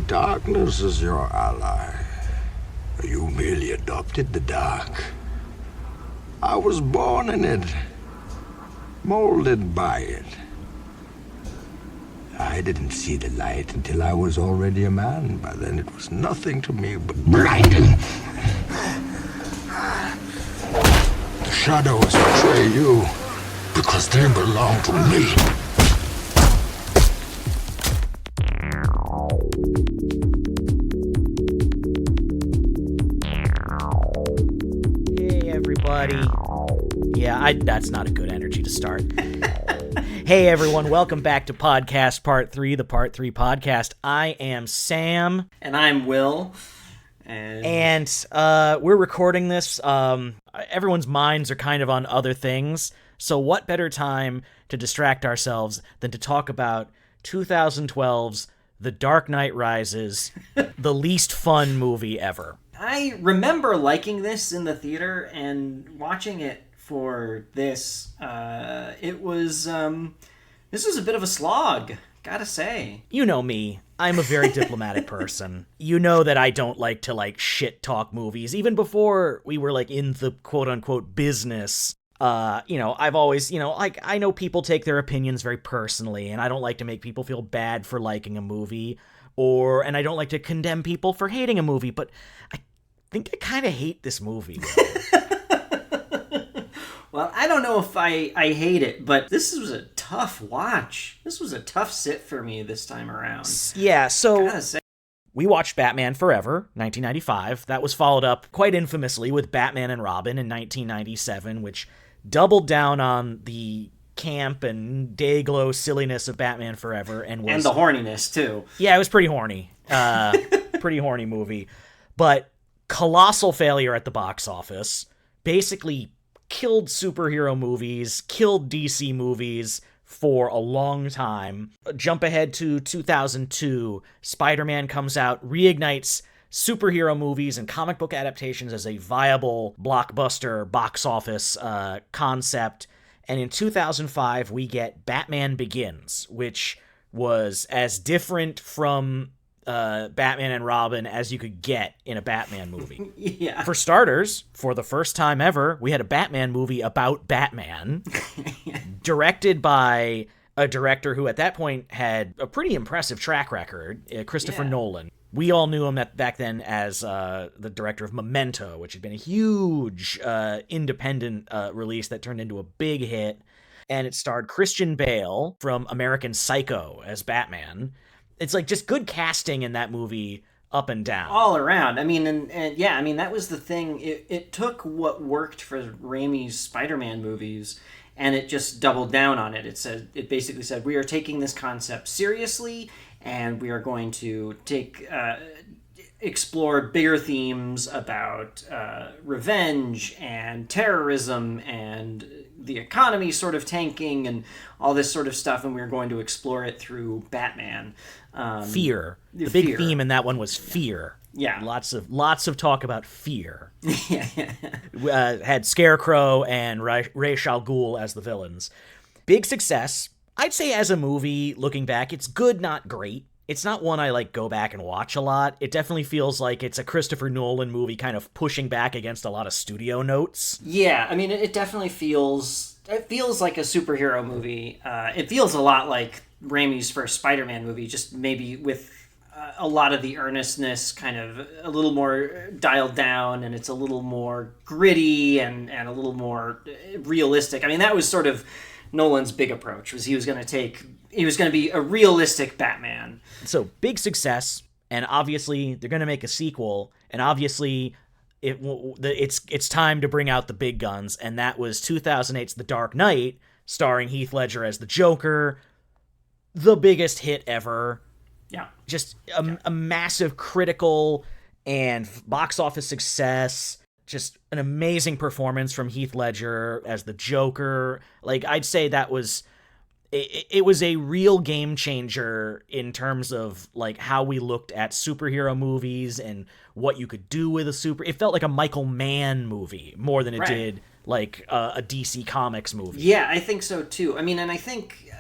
darkness is your ally. You merely adopted the dark. I was born in it, molded by it. I didn't see the light until I was already a man. By then it was nothing to me but blinding. The shadows betray you because they belong to me. Hey, everybody. Yeah, that's not a good energy to start. Hey, everyone. Welcome back to Podcast Part 3, the Part 3 podcast. I am Sam. And I'm Will. And we're recording this. Everyone's minds are kind of on other things. So what better time to distract ourselves than to talk about 2012's The Dark Knight Rises, the least fun movie ever. I remember liking this in the theater and watching it for this. It was, this was a bit of a slog, gotta say. You know me. I'm a very diplomatic person. You know that I don't like to, shit talk movies. Even before we were, in the quote-unquote business, I've always, I know people take their opinions very personally, and I don't like to make people feel bad for liking a movie, and I don't like to condemn people for hating a movie, but I think I kind of hate this movie. Well, I don't know if I hate it, but this was a tough watch. This was a tough sit for me this time around. Yeah, so Gotta say. we watched Batman Forever, 1995. That was followed up quite infamously with Batman and Robin in 1997, which doubled down on the camp and day-glow silliness of Batman Forever. And the horniness, too. Yeah, it was pretty horny. Pretty horny movie. But colossal failure at the box office. Basically killed superhero movies, killed DC movies for a long time. Jump ahead to 2002, Spider-Man comes out, reignites superhero movies and comic book adaptations as a viable blockbuster box office concept. And in 2005, we get Batman Begins, which was as different from Batman and Robin as you could get in a Batman movie. Yeah. For starters, for the first time ever, we had a Batman movie about Batman, directed by a director who at that point had a pretty impressive track record, Christopher Nolan. We all knew him back then as the director of Memento, which had been a huge independent release that turned into a big hit. And it starred Christian Bale from American Psycho as Batman. It's just good casting in that movie up and down. All around. I mean, and yeah, I mean, that was the thing. It took what worked for Raimi's Spider-Man movies and it just doubled down on it. It basically said, we are taking this concept seriously and we are going to explore bigger themes about revenge and terrorism and the economy sort of tanking and all this sort of stuff, and we were going to explore it through Batman. Fear. The big theme in that one was fear. Yeah. Lots of talk about fear. Had Scarecrow and Ra's al Ghul as the villains. Big success. I'd say as a movie, looking back, it's good, not great. It's not one I go back and watch a lot. It definitely feels like it's a Christopher Nolan movie kind of pushing back against a lot of studio notes. Yeah, I mean, it definitely feels like a superhero movie. It feels a lot like Raimi's first Spider-Man movie, just maybe with a lot of the earnestness kind of a little more dialed down, and it's a little more gritty and a little more realistic. I mean, that was sort of Nolan's big approach, was he was going to be a realistic Batman. So big success, and obviously they're going to make a sequel, and obviously it's time to bring out the big guns, and that was 2008's The Dark Knight, starring Heath Ledger as the Joker, the biggest hit ever. Yeah. Just a massive critical and box office success. Just an amazing performance from Heath Ledger as the Joker. I'd say that was... It was a real game changer in terms of how we looked at superhero movies and what you could do with a super. It felt like a Michael Mann movie more than it did a DC Comics movie. Yeah, I think so too. I mean, and I think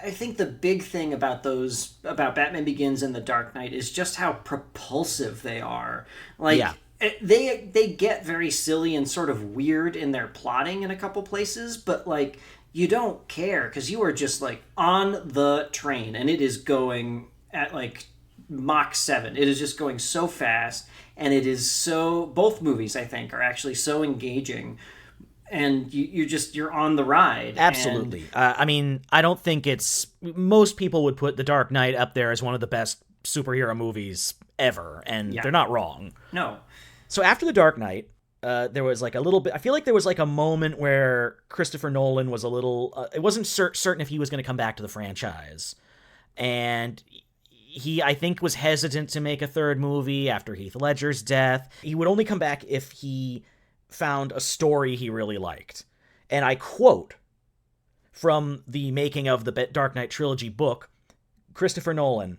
I think the big thing about Batman Begins and The Dark Knight is just how propulsive they are. Like, Yeah. they get very silly and sort of weird in their plotting in a couple places, but like you don't care because you are just like on the train and it is going at like Mach 7. It is just going so fast, and it is so. Both movies, I think, are actually so engaging, and you're on the ride. Absolutely. I mean, I don't think most people would put The Dark Knight up there as one of the best superhero movies ever, and they're not wrong. No. So after The Dark Knight, there was like a little bit. I feel like there was like a moment where Christopher Nolan was a little. It wasn't certain if he was going to come back to the franchise, and he, I think, was hesitant to make a third movie after Heath Ledger's death. He would only come back if he found a story he really liked. And I quote from the making of the Dark Knight trilogy book, Christopher Nolan,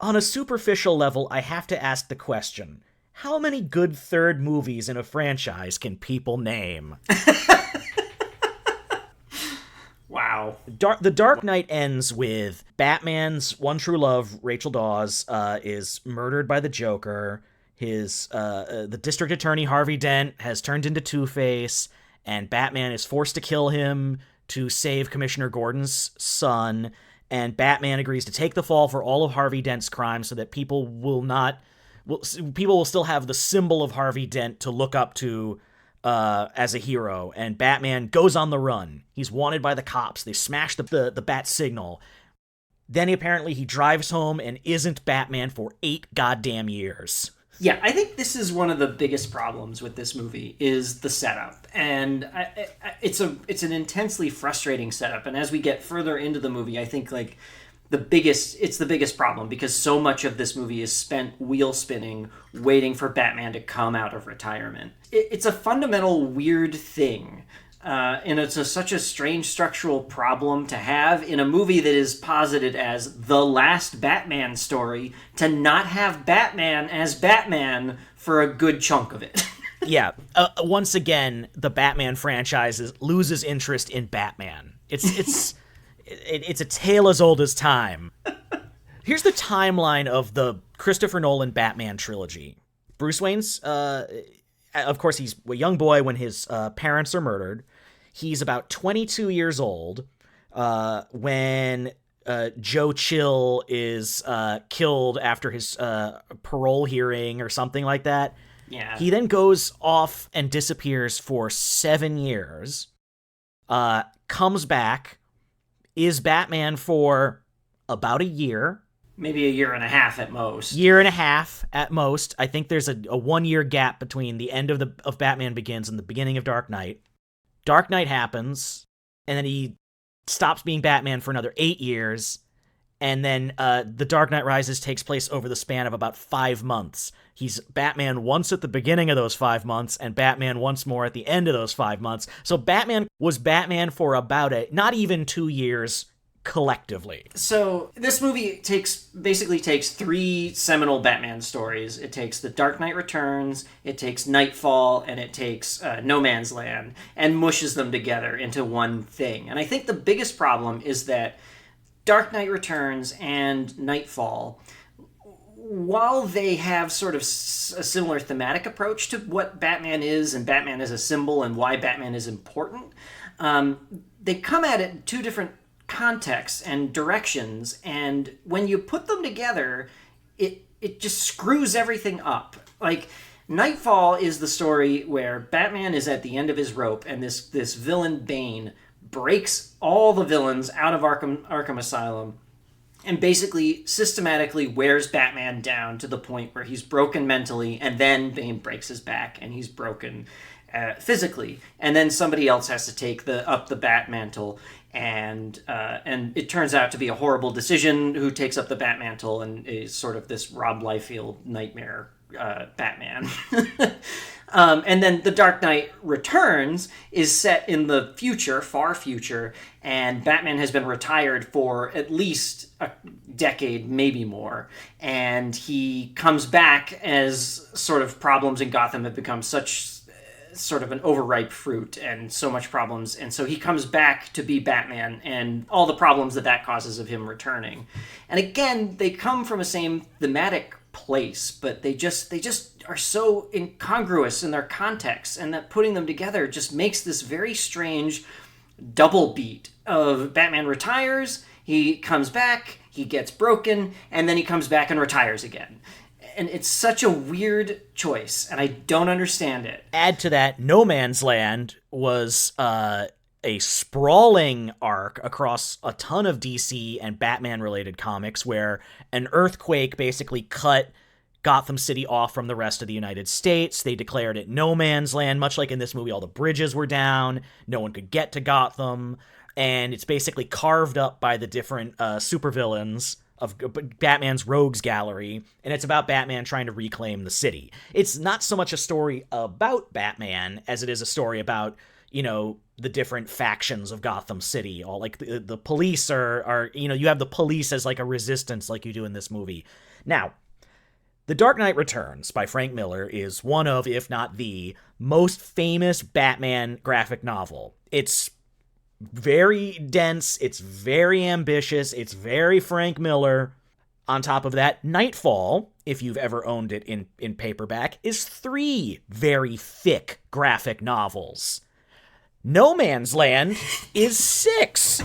"On a superficial level, I have to ask the question, how many good third movies in a franchise can people name?" Wow. The Dark Knight ends with Batman's one true love, Rachel Dawes, is murdered by the Joker. The district attorney, Harvey Dent, has turned into Two-Face, and Batman is forced to kill him to save Commissioner Gordon's son, and Batman agrees to take the fall for all of Harvey Dent's crimes so that people will still have the symbol of Harvey Dent to look up to as a hero, and Batman goes on the run. He's wanted by the cops. They smash the bat signal. Then he drives home and isn't Batman for 8 goddamn years. Yeah, I think this is one of the biggest problems with this movie is the setup, and it's an intensely frustrating setup. And as we get further into the movie, I think like it's the biggest problem because so much of this movie is spent wheel spinning, waiting for Batman to come out of retirement. It's a fundamental weird thing. And it's such a strange structural problem to have in a movie that is posited as the last Batman story, to not have Batman as Batman for a good chunk of it. Yeah. Once again, the Batman franchise loses interest in Batman. It's a tale as old as time. Here's the timeline of the Christopher Nolan Batman trilogy. Bruce Wayne's, of course, he's a young boy when his parents are murdered. He's about 22 years old when Joe Chill is killed after his parole hearing or something like that. Yeah. He then goes off and disappears for 7 years, comes back, is Batman for about a year. Maybe a year and a half at most. Year and a half at most. I think there's a 1 year gap between the end of Batman Begins and the beginning of Dark Knight. Dark Knight happens, and then he stops being Batman for another 8 years, and then The Dark Knight Rises takes place over the span of about 5 months. He's Batman once at the beginning of those 5 months, and Batman once more at the end of those 5 months. So Batman was Batman for about not even 2 years collectively. So this movie basically takes 3 seminal Batman stories. It takes The Dark Knight Returns, it takes Nightfall, and it takes No Man's Land, and mushes them together into one thing. And I think the biggest problem is that Dark Knight Returns and Nightfall, while they have sort of a similar thematic approach to what Batman is and Batman as a symbol and why Batman is important, they come at it in 2 different contexts and directions, and when you put them together, it just screws everything up. Like, Nightfall is the story where Batman is at the end of his rope, and this villain Bane breaks all the villains out of Arkham Asylum and basically systematically wears Batman down to the point where he's broken mentally, and then Bane breaks his back and he's broken physically, and then somebody else has to take up the Batmantle, and it turns out to be a horrible decision who takes up the Batmantle and is sort of this Rob Liefeld nightmare Batman. And then The Dark Knight Returns is set in the future, far future, and Batman has been retired for at least a decade, maybe more, and he comes back as sort of problems in Gotham have become such sort of an overripe fruit and so much problems. And so he comes back to be Batman and all the problems that causes of him returning. And again, they come from a same thematic place, but they just are so incongruous in their context, and that putting them together just makes this very strange double beat of Batman retires, he comes back, he gets broken, and then he comes back and retires again. And it's such a weird choice, and I don't understand it. Add to that, No Man's Land was a sprawling arc across a ton of DC and Batman-related comics where an earthquake basically cut Gotham City off from the rest of the United States. They declared it No Man's Land, much like in this movie, all the bridges were down, no one could get to Gotham, and it's basically carved up by the different supervillains of Batman's rogues gallery, and it's about Batman trying to reclaim the city. It's not so much a story about Batman as it is a story about, you know, the different factions of Gotham City. All like the police are, you know, you have the police as like a resistance like you do in this movie. Now, The Dark Knight Returns by Frank Miller is one of, if not the, most famous Batman graphic novel. It's very dense, it's very ambitious, it's very Frank Miller. On top of that, Nightfall, if you've ever owned it in paperback, is 3 very thick graphic novels. No Man's Land is 6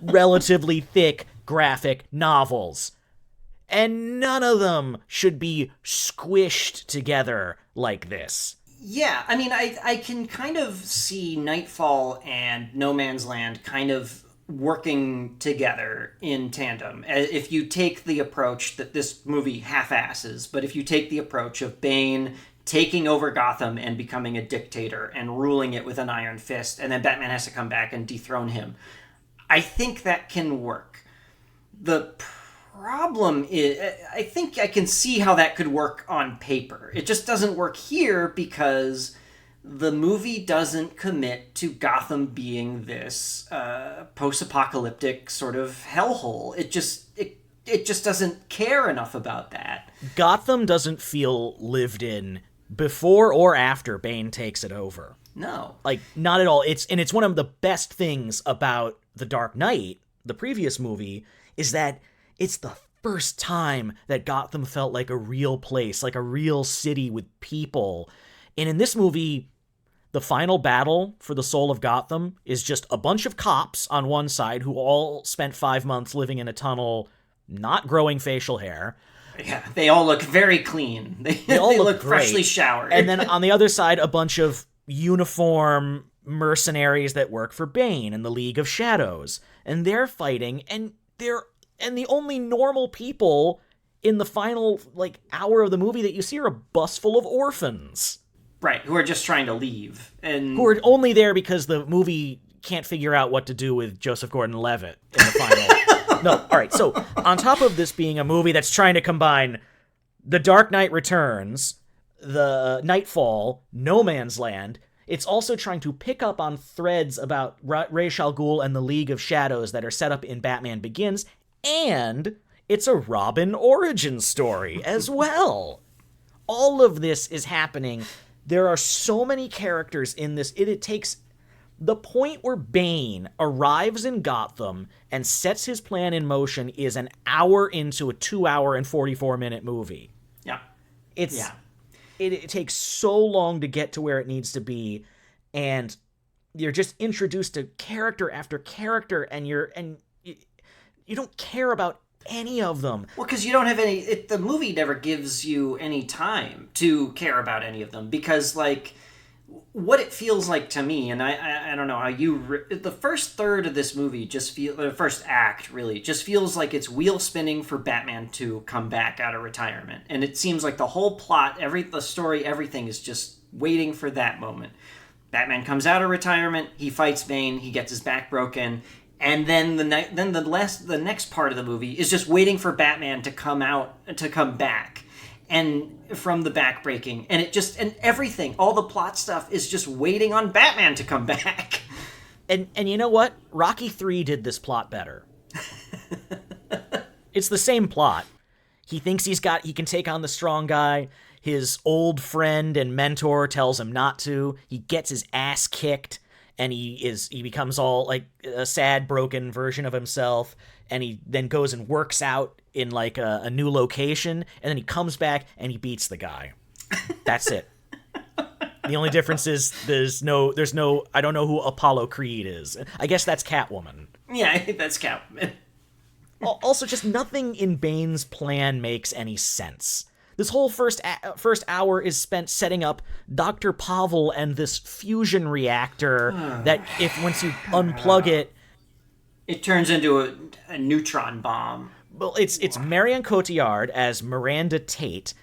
relatively thick graphic novels. And none of them should be squished together like this. Yeah, I mean, I can kind of see Nightfall and No Man's Land kind of working together in tandem. If you take the approach that this movie half-asses, but if you take the approach of Bane taking over Gotham and becoming a dictator and ruling it with an iron fist, and then Batman has to come back and dethrone him, I think that can work. The problem is, I think I can see how that could work on paper. It just doesn't work here because the movie doesn't commit to Gotham being this post-apocalyptic sort of hellhole. It just doesn't care enough about that. Gotham doesn't feel lived in before or after Bane takes it over. No. Like, not at all. It's one of the best things about The Dark Knight, the previous movie, is that it's the first time that Gotham felt like a real place, like a real city with people. And in this movie, the final battle for the soul of Gotham is just a bunch of cops on one side who all spent 5 months living in a tunnel, not growing facial hair. Yeah, they all look very clean. They all look freshly showered. And then on the other side, a bunch of uniform mercenaries that work for Bane and the League of Shadows. And they're fighting, and the only normal people in the final, like, hour of the movie that you see are a bus full of orphans. Right, who are just trying to leave. And who are only there because the movie can't figure out what to do with Joseph Gordon-Levitt in the final. No, all right, so on top of this being a movie that's trying to combine The Dark Knight Returns, the Nightfall, No Man's Land, it's also trying to pick up on threads about Ra's al Ghul and the League of Shadows that are set up in Batman Begins, and it's a Robin origin story as well. All of this is happening. There are so many characters in this. It takes the point where Bane arrives in Gotham and sets his plan in motion is an hour into a 2-hour and 44-minute movie. Yeah. It takes so long to get to where it needs to be, and you're just introduced to character after character, and you don't care about any of them. Well, because you don't have any... the movie never gives you any time to care about any of them, because, like, what it feels like to me, and I don't know how you... the first third of this movie the first act, really, just feels like it's wheel spinning for Batman to come back out of retirement. And it seems like the whole plot, the story, everything is just waiting for that moment. Batman comes out of retirement, he fights Bane, he gets his back broken, and then the next part of the movie is just waiting for Batman to come back, and from the back breaking, and everything, all the plot stuff is just waiting on Batman to come back. And you know what? Rocky 3 did this plot better. It's the same plot. He thinks he can take on the strong guy. His old friend and mentor tells him not to. He gets his ass kicked, and he becomes all like a sad, broken version of himself. And he then goes and works out in like a new location, and then he comes back and he beats the guy. That's it. The only difference is there's no I don't know who Apollo Creed is. I guess that's Catwoman. Yeah, I think that's Catwoman. Also, just nothing in Bane's plan makes any sense. This whole first hour is spent setting up Dr. Pavel and this fusion reactor that if once you unplug it, it turns into a neutron bomb. Well, it's Marion Cotillard as Miranda Tate.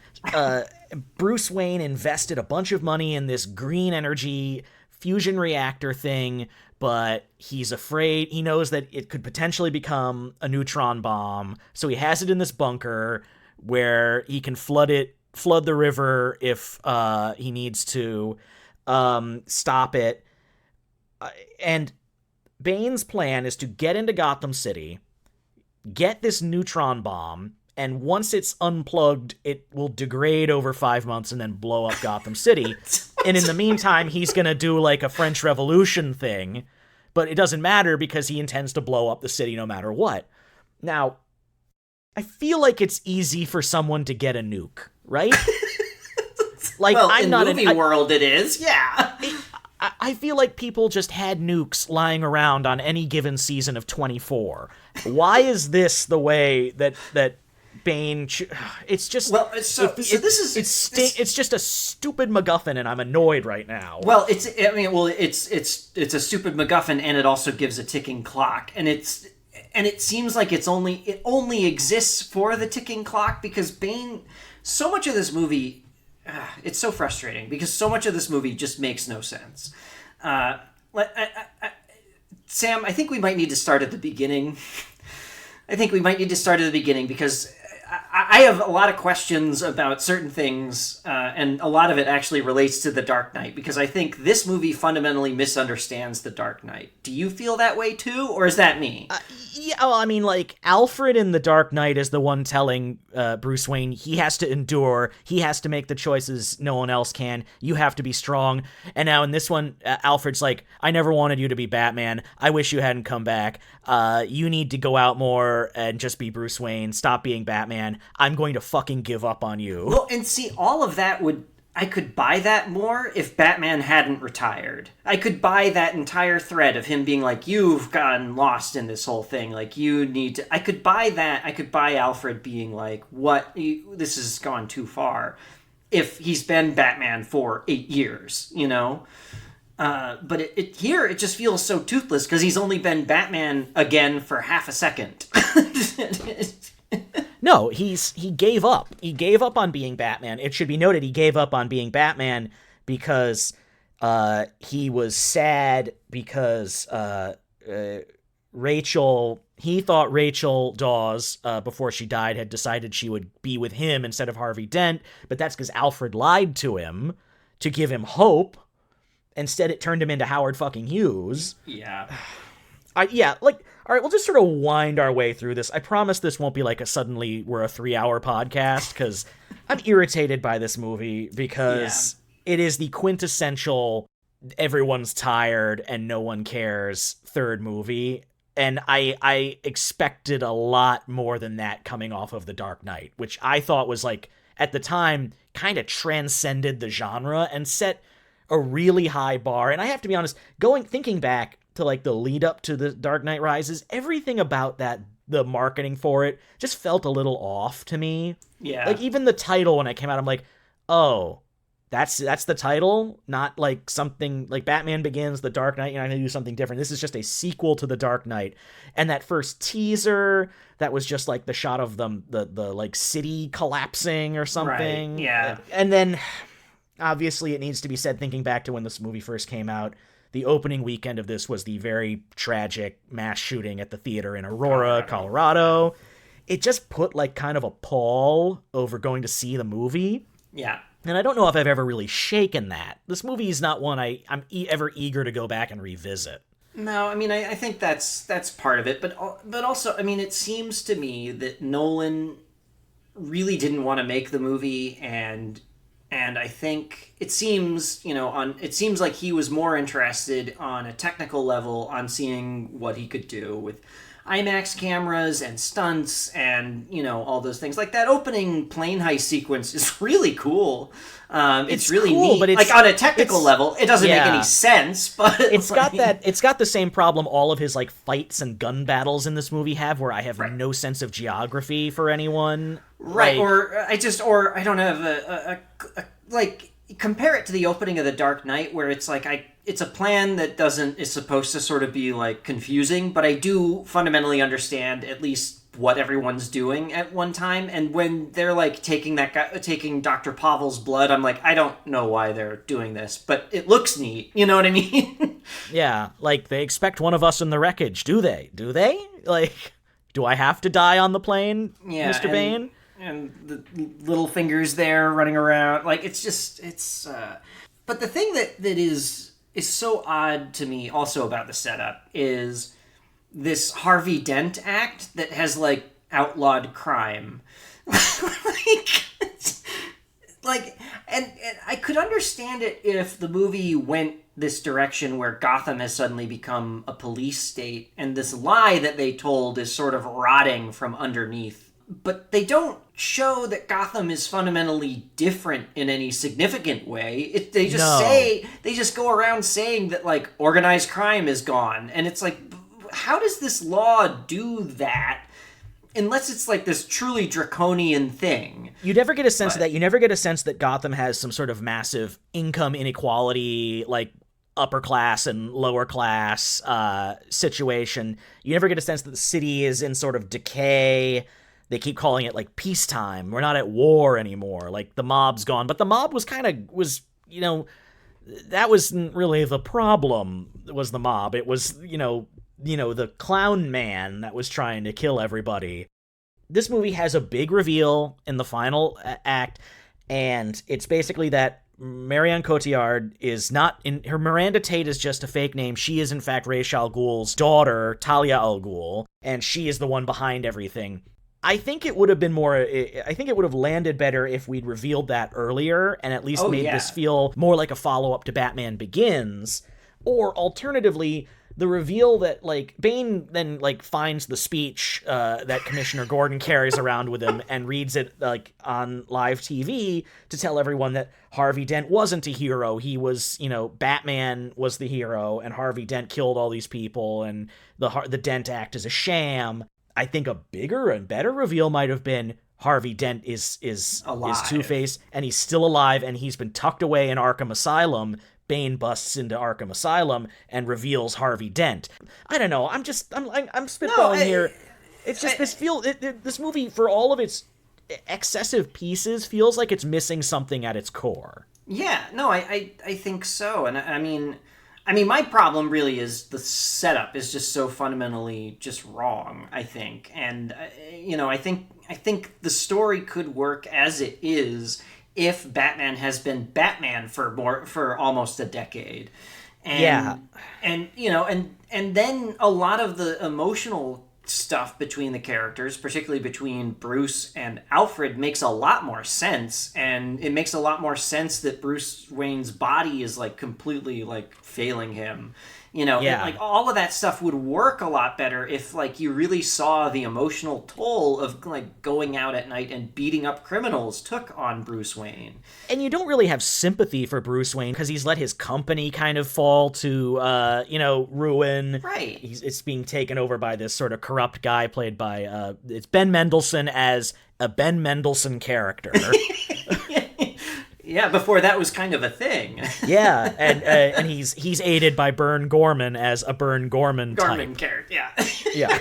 Bruce Wayne invested a bunch of money in this green energy fusion reactor thing, but he's afraid. He knows that it could potentially become a neutron bomb, so he has it in this bunker where he can flood the river if he needs to stop it. And Bane's plan is to get into Gotham City, get this neutron bomb, and once it's unplugged, it will degrade over 5 months and then blow up Gotham City. And in the meantime, he's going to do like a French Revolution thing, but it doesn't matter because he intends to blow up the city no matter what. Now, I feel like it's easy for someone to get a nuke, right? Like, well, I'm in not movie world, it is, yeah. I feel like people just had nukes lying around on any given season of 24. Why is this the way that Bane? It's just it's just a stupid MacGuffin, and I'm annoyed right now. Well, it's a stupid MacGuffin, and it also gives a ticking clock, and it seems like it only exists for the ticking clock because Bane. So much of this movie. It's so frustrating because so much of this movie just makes no sense. Sam, I think we might need to start at the beginning. Because I have a lot of questions about certain things, and a lot of it actually relates to The Dark Knight, because I think this movie fundamentally misunderstands The Dark Knight. Do you feel that way too, or is that me? Yeah, well, I mean, like, Alfred in The Dark Knight is the one telling Bruce Wayne he has to endure, he has to make the choices no one else can, you have to be strong. And now in this one, Alfred's like, I never wanted you to be Batman, I wish you hadn't come back, you need to go out more and just be Bruce Wayne, stop being Batman, I'm going to fucking give up on you. Well, and see, all of that I could buy that more if Batman hadn't retired. I could buy that entire thread of him being like, you've gotten lost in this whole thing. Like, you need to... I could buy that. I could buy Alfred being like, this has gone too far. If he's been Batman for 8 years, you know? But here, it just feels so toothless because he's only been Batman again for half a second. No, he gave up. He gave up on being Batman. It should be noted he gave up on being Batman because he was sad because he thought Rachel Dawes, before she died, had decided she would be with him instead of Harvey Dent, but that's because Alfred lied to him to give him hope. Instead, it turned him into Howard fucking Hughes. Yeah. All right, we'll just sort of wind our way through this. I promise this won't be like suddenly we're a 3-hour podcast, because I'm irritated by this movie because it is the quintessential everyone's tired and no one cares third movie. And I expected a lot more than that coming off of The Dark Knight, which I thought was like, at the time, kind of transcended the genre and set a really high bar. And I have to be honest, thinking back to like the lead up to The Dark Knight Rises, everything about that, the marketing for it, just felt a little off to me. Yeah. Like even the title, when I came out, I'm like, oh, that's the title? Not like something like Batman Begins, The Dark Knight, I'm going to do something different. This is just a sequel to The Dark Knight. And that first teaser, that was just like the shot of the like city collapsing or something. Right, yeah. And then obviously it needs to be said, thinking back to when this movie first came out, the opening weekend of this was the very tragic mass shooting at the theater in Aurora, Colorado. It just put like kind of a pall over going to see the movie. Yeah. And I don't know if I've ever really shaken that. This movie is not one I'm ever eager to go back and revisit. No, I mean, I think that's part of it. But also, I mean, it seems to me that Nolan really didn't want to make the movie, and And I think it seems, it seems like he was more interested on a technical level on seeing what he could do with IMAX cameras and stunts and, all those things. Like that opening plane heist sequence is really cool. It's really cool, neat. but like on a technical level, it doesn't make any sense, but it's got the same problem all of his like fights and gun battles in this movie have, where I have no sense of geography for anyone. Right, Like, or I don't have a like, compare it to the opening of The Dark Knight, where it's like it's a plan that is supposed to sort of be like confusing, but I do fundamentally understand at least what everyone's doing at one time. And when they're like taking Dr. Pavel's blood, I'm like, I don't know why they're doing this, but it looks neat. You know what I mean? Yeah, like they expect one of us in the wreckage, do they? Do they? Like, do I have to die on the plane, Mr. Bane? And the little fingers there running around, like it's but the thing that is so odd to me also about the setup is this Harvey Dent act that has like outlawed crime. And I could understand it if the movie went this direction where Gotham has suddenly become a police state and this lie that they told is sort of rotting from underneath. But they don't show that Gotham is fundamentally different in any significant way. They just go around saying that like organized crime is gone, and it's like, how does this law do that? Unless it's like this truly draconian thing. You never get a sense of that. You never get a sense that Gotham has some sort of massive income inequality, like upper class and lower class situation. You never get a sense that the city is in sort of decay. They keep calling it like peacetime. We're not at war anymore. Like the mob's gone. But the mob that wasn't really the problem, was the mob. It was, the clown man that was trying to kill everybody. This movie has a big reveal in the final act, and it's basically that Marion Cotillard is not in her. Miranda Tate is just a fake name. She is in fact Ra's al Ghul's daughter, Talia al Ghul, and she is the one behind everything. I think it would have landed better if we'd revealed that earlier and at least made this feel more like a follow-up to Batman Begins. Or alternatively, the reveal that, like, Bane then, like, finds the speech that Commissioner Gordon carries around with him and reads it, like, on live TV to tell everyone that Harvey Dent wasn't a hero. He was, Batman was the hero, and Harvey Dent killed all these people, and the Dent Act is a sham. I think a bigger and better reveal might have been Harvey Dent is Two-Face, and he's still alive, and he's been tucked away in Arkham Asylum. Bane busts into Arkham Asylum and reveals Harvey Dent. I don't know. I'm spitballing here. It's just this movie, for all of its excessive pieces, feels like it's missing something at its core. Yeah, no, I think so. And I mean, my problem really is the setup is just so fundamentally just wrong, I think. And, I think the story could work as it is if Batman has been Batman for almost a decade. And then a lot of the emotional stuff between the characters, particularly between Bruce and Alfred, makes a lot more sense. And it makes a lot more sense that Bruce Wayne's body is like completely like failing him. Like all of that stuff would work a lot better if like you really saw the emotional toll of like going out at night and beating up criminals took on Bruce Wayne. And you don't really have sympathy for Bruce Wayne because he's let his company kind of fall to, ruin. Right. It's being taken over by this sort of corrupt guy played by, it's Ben Mendelsohn as a Ben Mendelsohn character. Yeah, before that was kind of a thing. Yeah, and he's aided by Bern Gorman as a Bern Gorman type. Character, yeah. Yeah.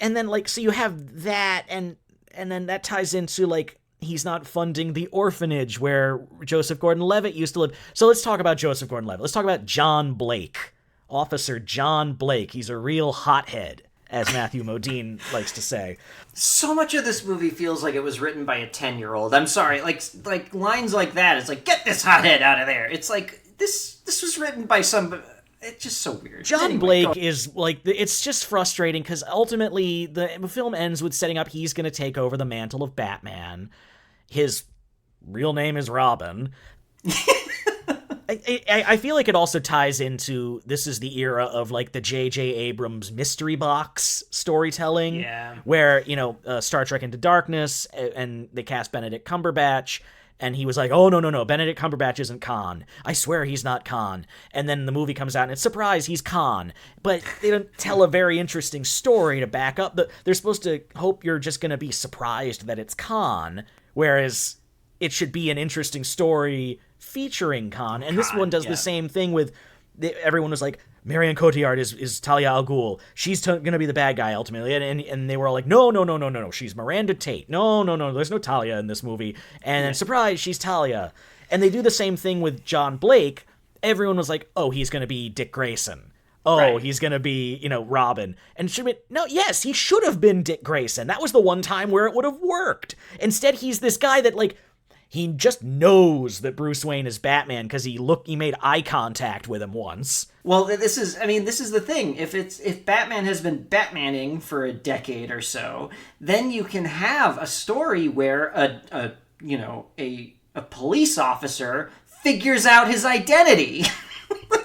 And then, like, so you have that, and then that ties into, like, he's not funding the orphanage where Joseph Gordon-Levitt used to live. So let's talk about Joseph Gordon-Levitt. Let's talk about John Blake. Officer John Blake. He's a real hothead, as Matthew Modine likes to say. So much of this movie feels like it was written by a 10-year-old. I'm sorry, like lines like that. It's like, get this hothead out of there. It's like, this was written by some... It's just so weird. John Blake is, like, it's just frustrating because ultimately the film ends with setting up he's going to take over the mantle of Batman. His real name is Robin. I feel like it also ties into, this is the era of like the J.J. Abrams mystery box storytelling, Yeah. where, you know, Star Trek Into Darkness, and they cast Benedict Cumberbatch, and he was like, oh, no, Benedict Cumberbatch isn't Khan. I swear he's not Khan. And then the movie comes out, and it's surprise, he's Khan. But they don't tell a very interesting story to back up. They're supposed to hope you're just going to be surprised that it's Khan, whereas it should be an interesting story featuring Khan. And this one does the same thing with, everyone was like, Marion Cotillard is Talia al Ghul. She's going to be the bad guy ultimately. And they were all like, no. She's Miranda Tate. No. There's no Talia in this movie. And then, surprise, she's Talia. And they do the same thing with John Blake. Everyone was like, oh, he's going to be Dick Grayson. Oh, right. He's going to be, you know, Robin. And yes, he should have been Dick Grayson. That was the one time where it would have worked. Instead, he's this guy that, like, he just knows that Bruce Wayne is Batman because he made eye contact with him once. Well, this is the thing. If Batman has been Batmaning for a decade or so, then you can have a story where a police officer figures out his identity.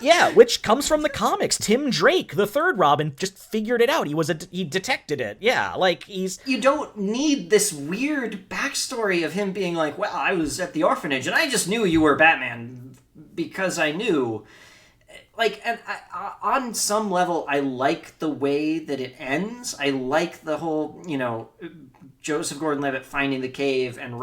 Yeah, which comes from the comics. Tim Drake, the third Robin, just figured it out. He detected it. Yeah, like You don't need this weird backstory of him being like, well, I was at the orphanage and I just knew you were Batman because I knew. Like, and on some level, I like the way that it ends. I like the whole, you know, Joseph Gordon-Levitt finding the cave and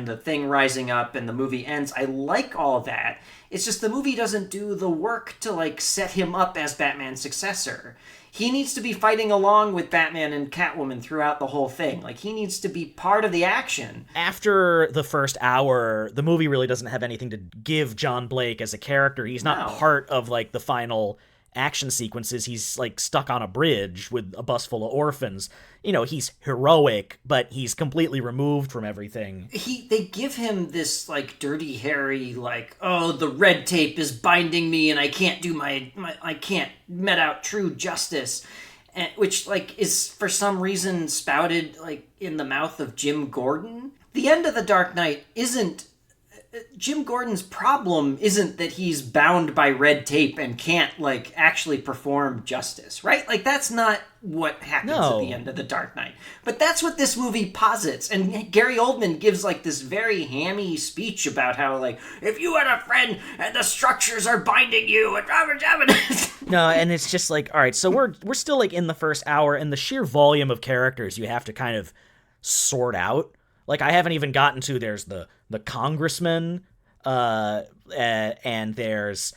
the thing rising up and the movie ends. I like all that. It's just the movie doesn't do the work to, like, set him up as Batman's successor. He needs to be fighting along with Batman and Catwoman throughout the whole thing. Like, he needs to be part of the action. After the first hour, the movie really doesn't have anything to give John Blake as a character. He's not part of, like, the final action sequences. He's, like, stuck on a bridge with a bus full of orphans. You know, he's heroic, but he's completely removed from everything. They give him this, like, dirty, hairy, like, oh, the red tape is binding me and I can't do I can't met out true justice. Which, like, is for some reason spouted, like, in the mouth of Jim Gordon. The end of The Dark Knight isn't... Jim Gordon's problem isn't that he's bound by red tape and can't, like, actually perform justice, right? Like, that's not what happens at the end of The Dark Knight. But that's what this movie posits. And Gary Oldman gives, like, this very hammy speech about how, like, if you had a friend and the structures are binding you and No, and it's just like, all right, so we're still, like, in the first hour, and the sheer volume of characters you have to kind of sort out. Like, I haven't even gotten to, there's the congressman, and there's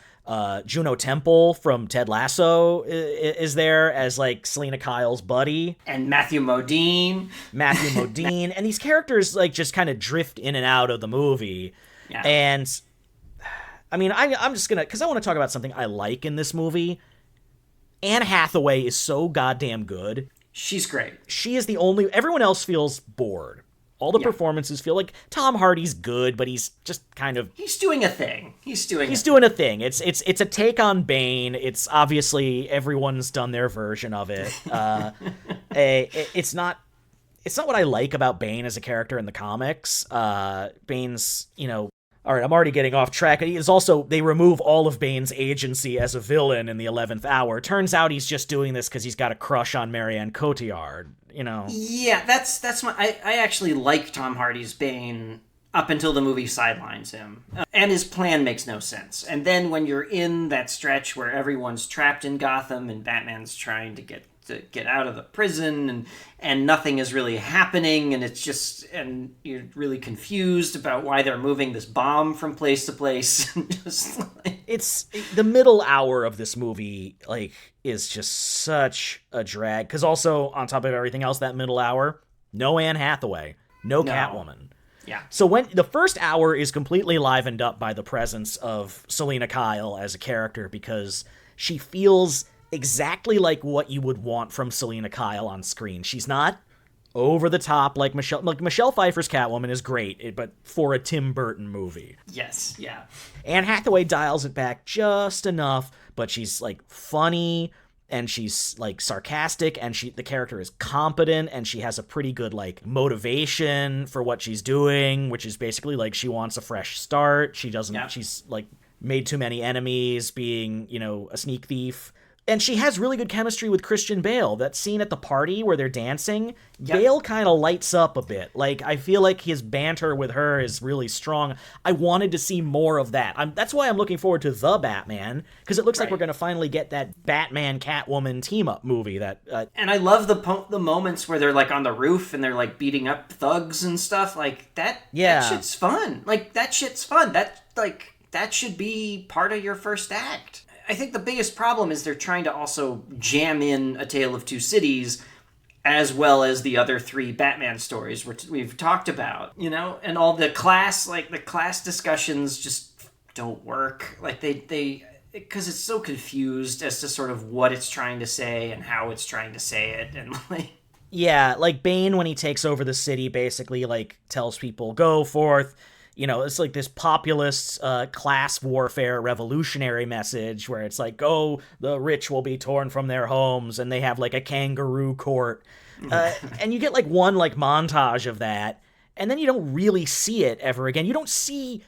Juno Temple from Ted Lasso is there as, like, Selena Kyle's buddy. And Matthew Modine. And these characters, like, just kind of drift in and out of the movie. Yeah. And, I mean, I'm just gonna, because I want to talk about something I like in this movie. Anne Hathaway is so goddamn good. She's great. She is the only, everyone else feels bored. All the performances feel like Tom Hardy's good, but he's just kind of... He's doing a thing. He's doing a thing. It's a take on Bane. It's obviously everyone's done their version of it. It's not what I like about Bane as a character in the comics. Bane's, you know... All right, I'm already getting off track. It's also, they remove all of Bane's agency as a villain in the 11th hour. Turns out he's just doing this because he's got a crush on Marianne Cotillard, you know? Yeah, that's my... I actually like Tom Hardy's Bane up until the movie sidelines him. And his plan makes no sense. And then when you're in that stretch where everyone's trapped in Gotham and Batman's trying to get out of the prison and nothing is really happening and it's just, and you're really confused about why they're moving this bomb from place to place. Just like... It's the middle hour of this movie, like, is just such a drag, because also on top of everything else, that middle hour, no Anne Hathaway, no Catwoman. Yeah. So when the first hour is completely livened up by the presence of Selena Kyle as a character, because she feels exactly like what you would want from Selena Kyle on screen. She's not over the top like Michelle Pfeiffer's Catwoman is great, but for a Tim Burton movie. Yes, yeah. Anne Hathaway dials it back just enough, but she's, like, funny and she's like sarcastic, and the character is competent, and she has a pretty good like motivation for what she's doing, which is basically like she wants a fresh start. She doesn't, she's like made too many enemies being, you know, a sneak thief. And she has really good chemistry with Christian Bale. That scene at the party where they're dancing, Bale kind of lights up a bit. Like, I feel like his banter with her is really strong. I wanted to see more of that. That's why I'm looking forward to The Batman, because it looks like we're going to finally get that Batman-Catwoman team-up movie. And I love the moments where they're, like, on the roof and they're, like, beating up thugs and stuff. Like, that shit's fun. Like, that shit's fun. That should be part of your first act. I think the biggest problem is they're trying to also jam in A Tale of Two Cities as well as the other 3 Batman stories we've talked about, you know? And all the class discussions just don't work. Like, because it's so confused as to sort of what it's trying to say and how it's trying to say it. And, like... Yeah, like, Bane, when he takes over the city, basically, like, tells people, go forth. You know, it's like this populist class warfare revolutionary message where it's like, oh, the rich will be torn from their homes, and they have like a kangaroo court. And you get like one like montage of that, and then you don't really see it ever again. You don't see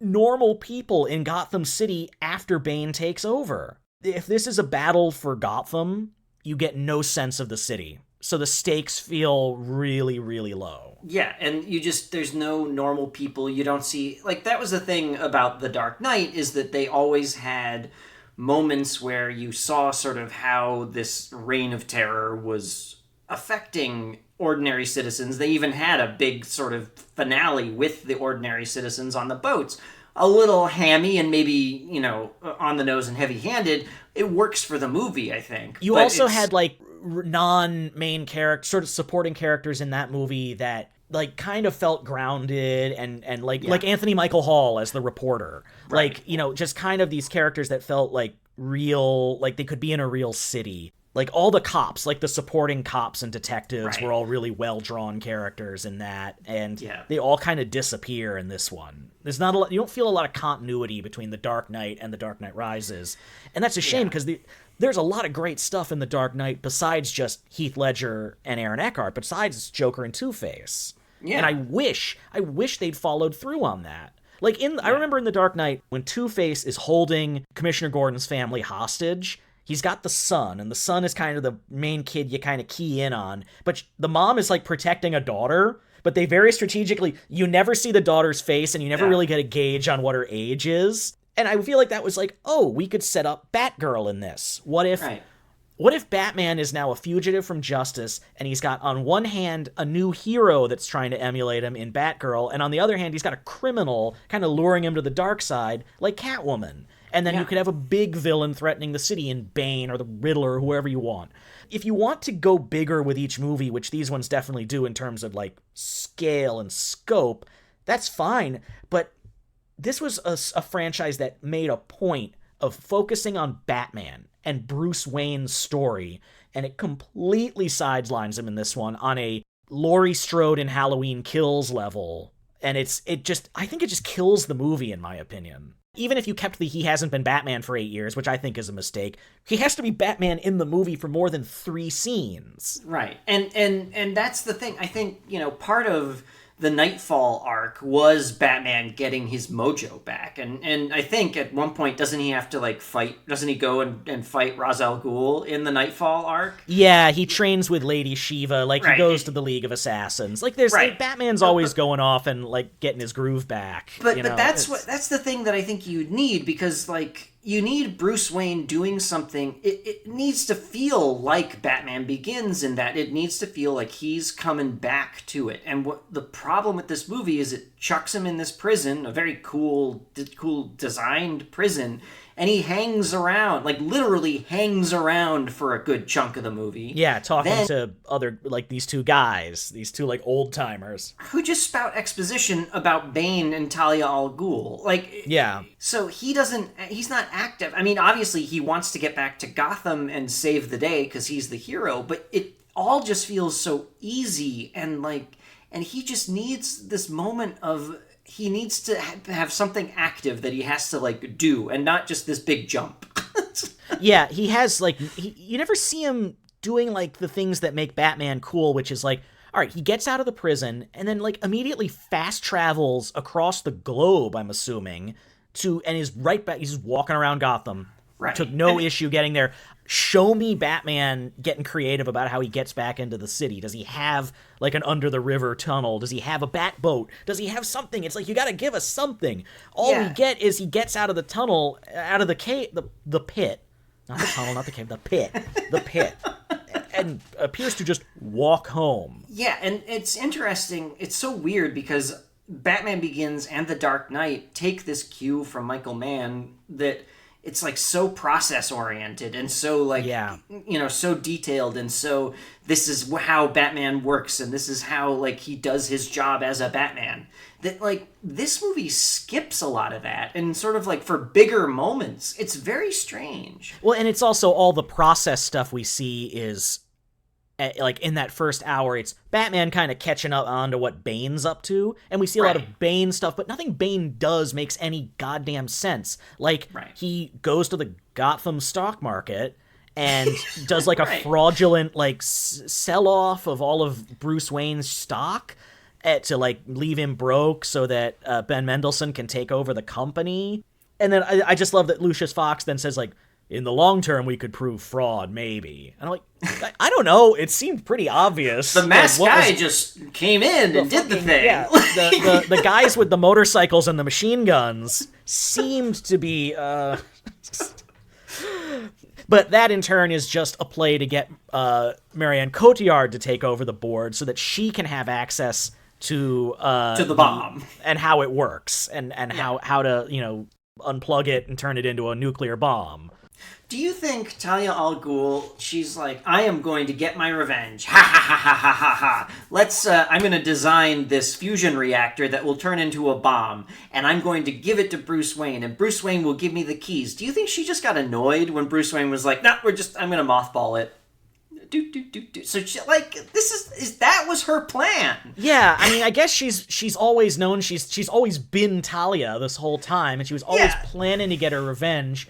normal people in Gotham City after Bane takes over. If this is a battle for Gotham, you get no sense of the city. So the stakes feel really, really low. Yeah, and there's no normal people. You don't see, like, that was the thing about The Dark Knight, is that they always had moments where you saw sort of how this reign of terror was affecting ordinary citizens. They even had a big sort of finale with the ordinary citizens on the boats. A little hammy and maybe, you know, on the nose and heavy-handed. It works for the movie, I think. You also had, like, non-main character, sort of supporting characters in that movie that like kind of felt grounded and like Anthony Michael Hall as the reporter, like, you know, just kind of these characters that felt like real, like they could be in a real city. Like all the cops, like the supporting cops and detectives were all really well-drawn characters in that, and they all kind of disappear in this one. There's not a lot, you don't feel a lot of continuity between The Dark Knight and The Dark Knight Rises, and that's a shame because there's a lot of great stuff in The Dark Knight besides just Heath Ledger and Aaron Eckhart, besides Joker and Two-Face. Yeah. And I wish they'd followed through on that. Like I remember in The Dark Knight when Two-Face is holding Commissioner Gordon's family hostage. He's got the son, and the son is kind of the main kid you kind of key in on. But the mom is like protecting a daughter, but they very strategically, you never see the daughter's face, and you never really get a gauge on what her age is. And I feel like that was like, oh, we could set up Batgirl in this. What if Batman is now a fugitive from justice, and he's got, on one hand, a new hero that's trying to emulate him in Batgirl, and on the other hand, he's got a criminal kind of luring him to the dark side, like Catwoman. And then you could have a big villain threatening the city in Bane or the Riddler or whoever you want. If you want to go bigger with each movie, which these ones definitely do in terms of like scale and scope, that's fine. But this was a franchise that made a point of focusing on Batman and Bruce Wayne's story, and it completely sidelines him in this one on a Laurie Strode in Halloween Kills level. And I think it just kills the movie, in my opinion. Even if you kept he hasn't been Batman for 8 years, which I think is a mistake, he has to be Batman in the movie for more than 3 scenes. Right. And that's the thing. I think, you know, part of the Nightfall arc was Batman getting his mojo back. And I think at one point, doesn't he go and fight Ra's al Ghul in the Nightfall arc? Yeah, he trains with Lady Shiva, he goes to the League of Assassins. Like there's Batman's always going off and like getting his groove back. But that's the thing that I think you need, because like you need Bruce Wayne doing something. It needs to feel like Batman Begins, in that it needs to feel like he's coming back to it. And what the problem with this movie is, it chucks him in this prison, a very cool designed prison, and he hangs around, like literally hangs around for a good chunk of the movie. Yeah, talking to other, like these two guys, these two like old timers who just spout exposition about Bane and Talia al Ghul. So he's not active. I mean, obviously he wants to get back to Gotham and save the day because he's the hero, but it all just feels so easy, and he just needs this moment of, he needs to have something active that he has to like do, and not just this big jump. Yeah, he has like you never see him doing like the things that make Batman cool, which is like, all right, he gets out of the prison and then like immediately fast travels across the globe, I'm assuming, and is right back. He's walking around Gotham. Right. Took no issue getting there. Show me Batman getting creative about how he gets back into the city. Does he have like an under the river tunnel? Does he have a bat boat? Does he have something? It's like, you got to give us something. All we get is he gets out of the tunnel, out of the cave, the pit, not the tunnel, not the cave, the pit, and appears to just walk home. Yeah, and it's interesting. It's so weird because Batman Begins and The Dark Knight take this cue from Michael Mann that it's like so process oriented and so like, so detailed, and so this is how Batman works and this is how like he does his job as a Batman, that like this movie skips a lot of that, and sort of like for bigger moments it's very strange. Well, and it's also all the process stuff we see is like in that first hour, it's Batman kind of catching up onto what Bane's up to, and we see a lot of Bane stuff, but nothing Bane does makes any goddamn sense. Like, he goes to the Gotham stock market and does like a fraudulent like sell-off of all of Bruce Wayne's stock to like leave him broke so that Ben Mendelsohn can take over the company. And then I just love that Lucius Fox then says like, in the long term, we could prove fraud, maybe. And I'm like, I don't know. It seemed pretty obvious. The masked guy just came in and did the thing. Yeah, the guys with the motorcycles and the machine guns seemed to be... But that, in turn, is just a play to get Marianne Cotillard to take over the board so that she can have access to the bomb. And how it works, and how to, unplug it and turn it into a nuclear bomb. Do you think Talia al Ghul, she's like, I am going to get my revenge. Ha ha ha ha ha ha ha. I'm going to design this fusion reactor that will turn into a bomb, and I'm going to give it to Bruce Wayne, and Bruce Wayne will give me the keys. Do you think she just got annoyed when Bruce Wayne was like, I'm going to mothball it? So she, like, that was her plan. Yeah, I mean, I guess she's always known, she's always been Talia this whole time, and she was always planning to get her revenge.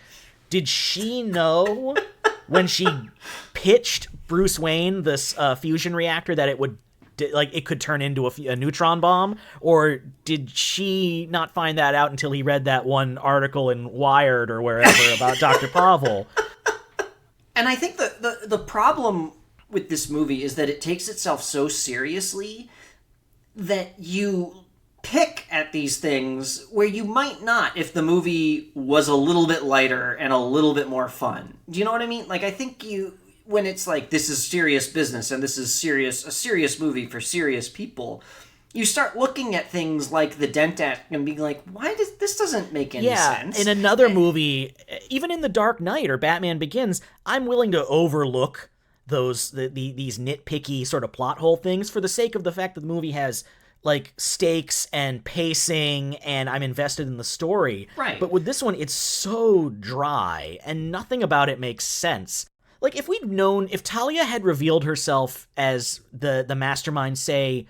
Did she know when she pitched Bruce Wayne this fusion reactor that it could turn into a neutron bomb? Or did she not find that out until he read that one article in Wired or wherever about Dr. Pavel? And I think the problem with this movie is that it takes itself so seriously that you pick at these things where you might not if the movie was a little bit lighter and a little bit more fun. Do you know what I mean? Like, I think when it's like, this is serious business and this is a serious movie for serious people, you start looking at things like the Dent Act and being like, this doesn't make any sense. In another movie, even in The Dark Knight or Batman Begins, I'm willing to overlook these nitpicky sort of plot hole things for the sake of the fact that the movie has like stakes and pacing and I'm invested in the story. Right. But with this one, it's so dry and nothing about it makes sense. Like, if Talia had revealed herself as the mastermind, say,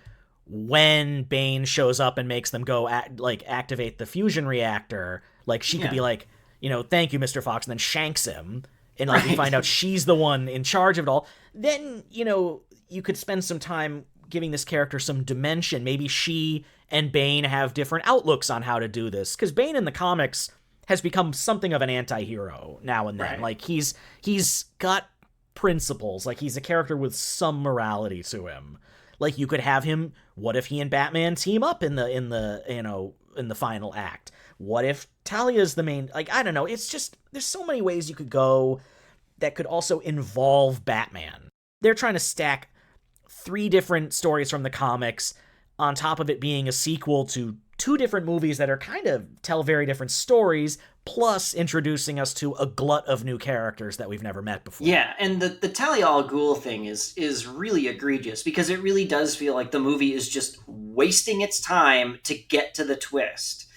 when Bane shows up and makes them go activate the fusion reactor, like she could be like, thank you, Mr. Fox, and then shanks him, and like we find out she's the one in charge of it all, then, you could spend some time giving this character some dimension. Maybe she and Bane have different outlooks on how to do this, because Bane in the comics has become something of an anti-hero now and then. Right. Like, he's got principles. Like, he's a character with some morality to him. Like, you could have him, what if he and Batman team up in the final act? What if Talia's the main, like, I don't know. It's just, there's so many ways you could go that could also involve Batman. They're trying to stack 3 different stories from the comics on top of it being a sequel to 2 different movies that are kind of tell very different stories, plus introducing us to a glut of new characters that we've never met before. Yeah, and the Talia al Ghul thing is really egregious, because it really does feel like the movie is just wasting its time to get to the twist.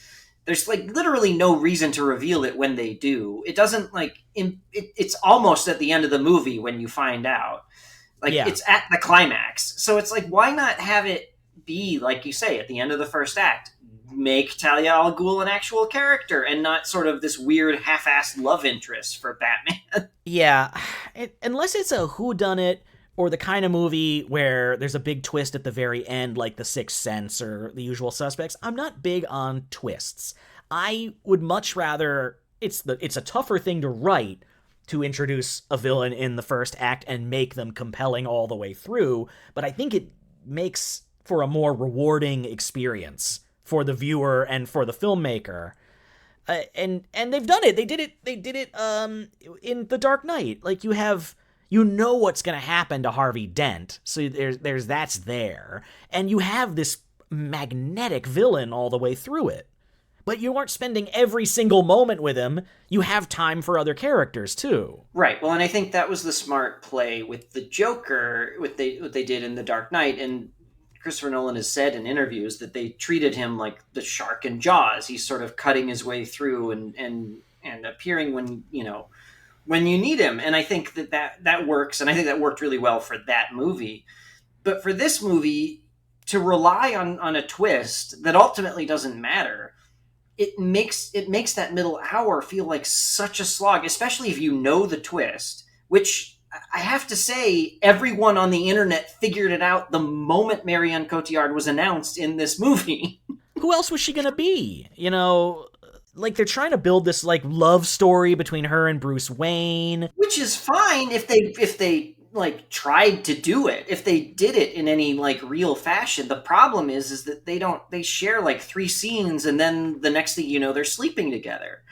There's like literally no reason to reveal it when they do. It doesn't it's almost at the end of the movie when you find out. It's at the climax. So it's like, why not have it be, like you say, at the end of the first act? make Talia al Ghul an actual character and not sort of this weird half-assed love interest for Batman. Yeah, unless it's a whodunit or the kind of movie where there's a big twist at the very end, like The Sixth Sense or The Usual Suspects, I'm not big on twists. I would much rather... It's a tougher thing to write to introduce a villain in the first act and make them compelling all the way through, but I think it makes for a more rewarding experience for the viewer and for the filmmaker. And they've done it. They did it in The Dark Knight. Like, you know what's going to happen to Harvey Dent, so there's that's there. And you have this magnetic villain all the way through it. But you aren't spending every single moment with him. You have time for other characters, too. Right. Well, and I think that was the smart play with the Joker, what they did in The Dark Knight. And Christopher Nolan has said in interviews that they treated him like the shark in Jaws. He's sort of cutting his way through and appearing when you need him. And I think that works. And I think that worked really well for that movie. But for this movie, to rely on a twist that ultimately doesn't matter, it makes that middle hour feel like such a slog, especially if you know the twist, which I have to say, everyone on the internet figured it out the moment Marion Cotillard was announced in this movie. Who else was she gonna be? Like, they're trying to build this, like, love story between her and Bruce Wayne. Which is fine if they like tried to do it, if they did it in any like real fashion. The problem is that they share like 3 scenes and then the next thing you know they're sleeping together.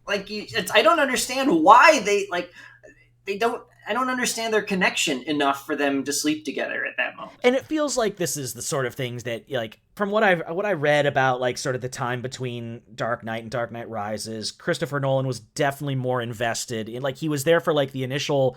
I don't understand why I don't understand their connection enough for them to sleep together at that moment. And it feels like this is the sort of things that, like, from what I read about, like, sort of the time between Dark Knight and Dark Knight Rises, Christopher Nolan was definitely more invested in, like, he was there for, like, the initial...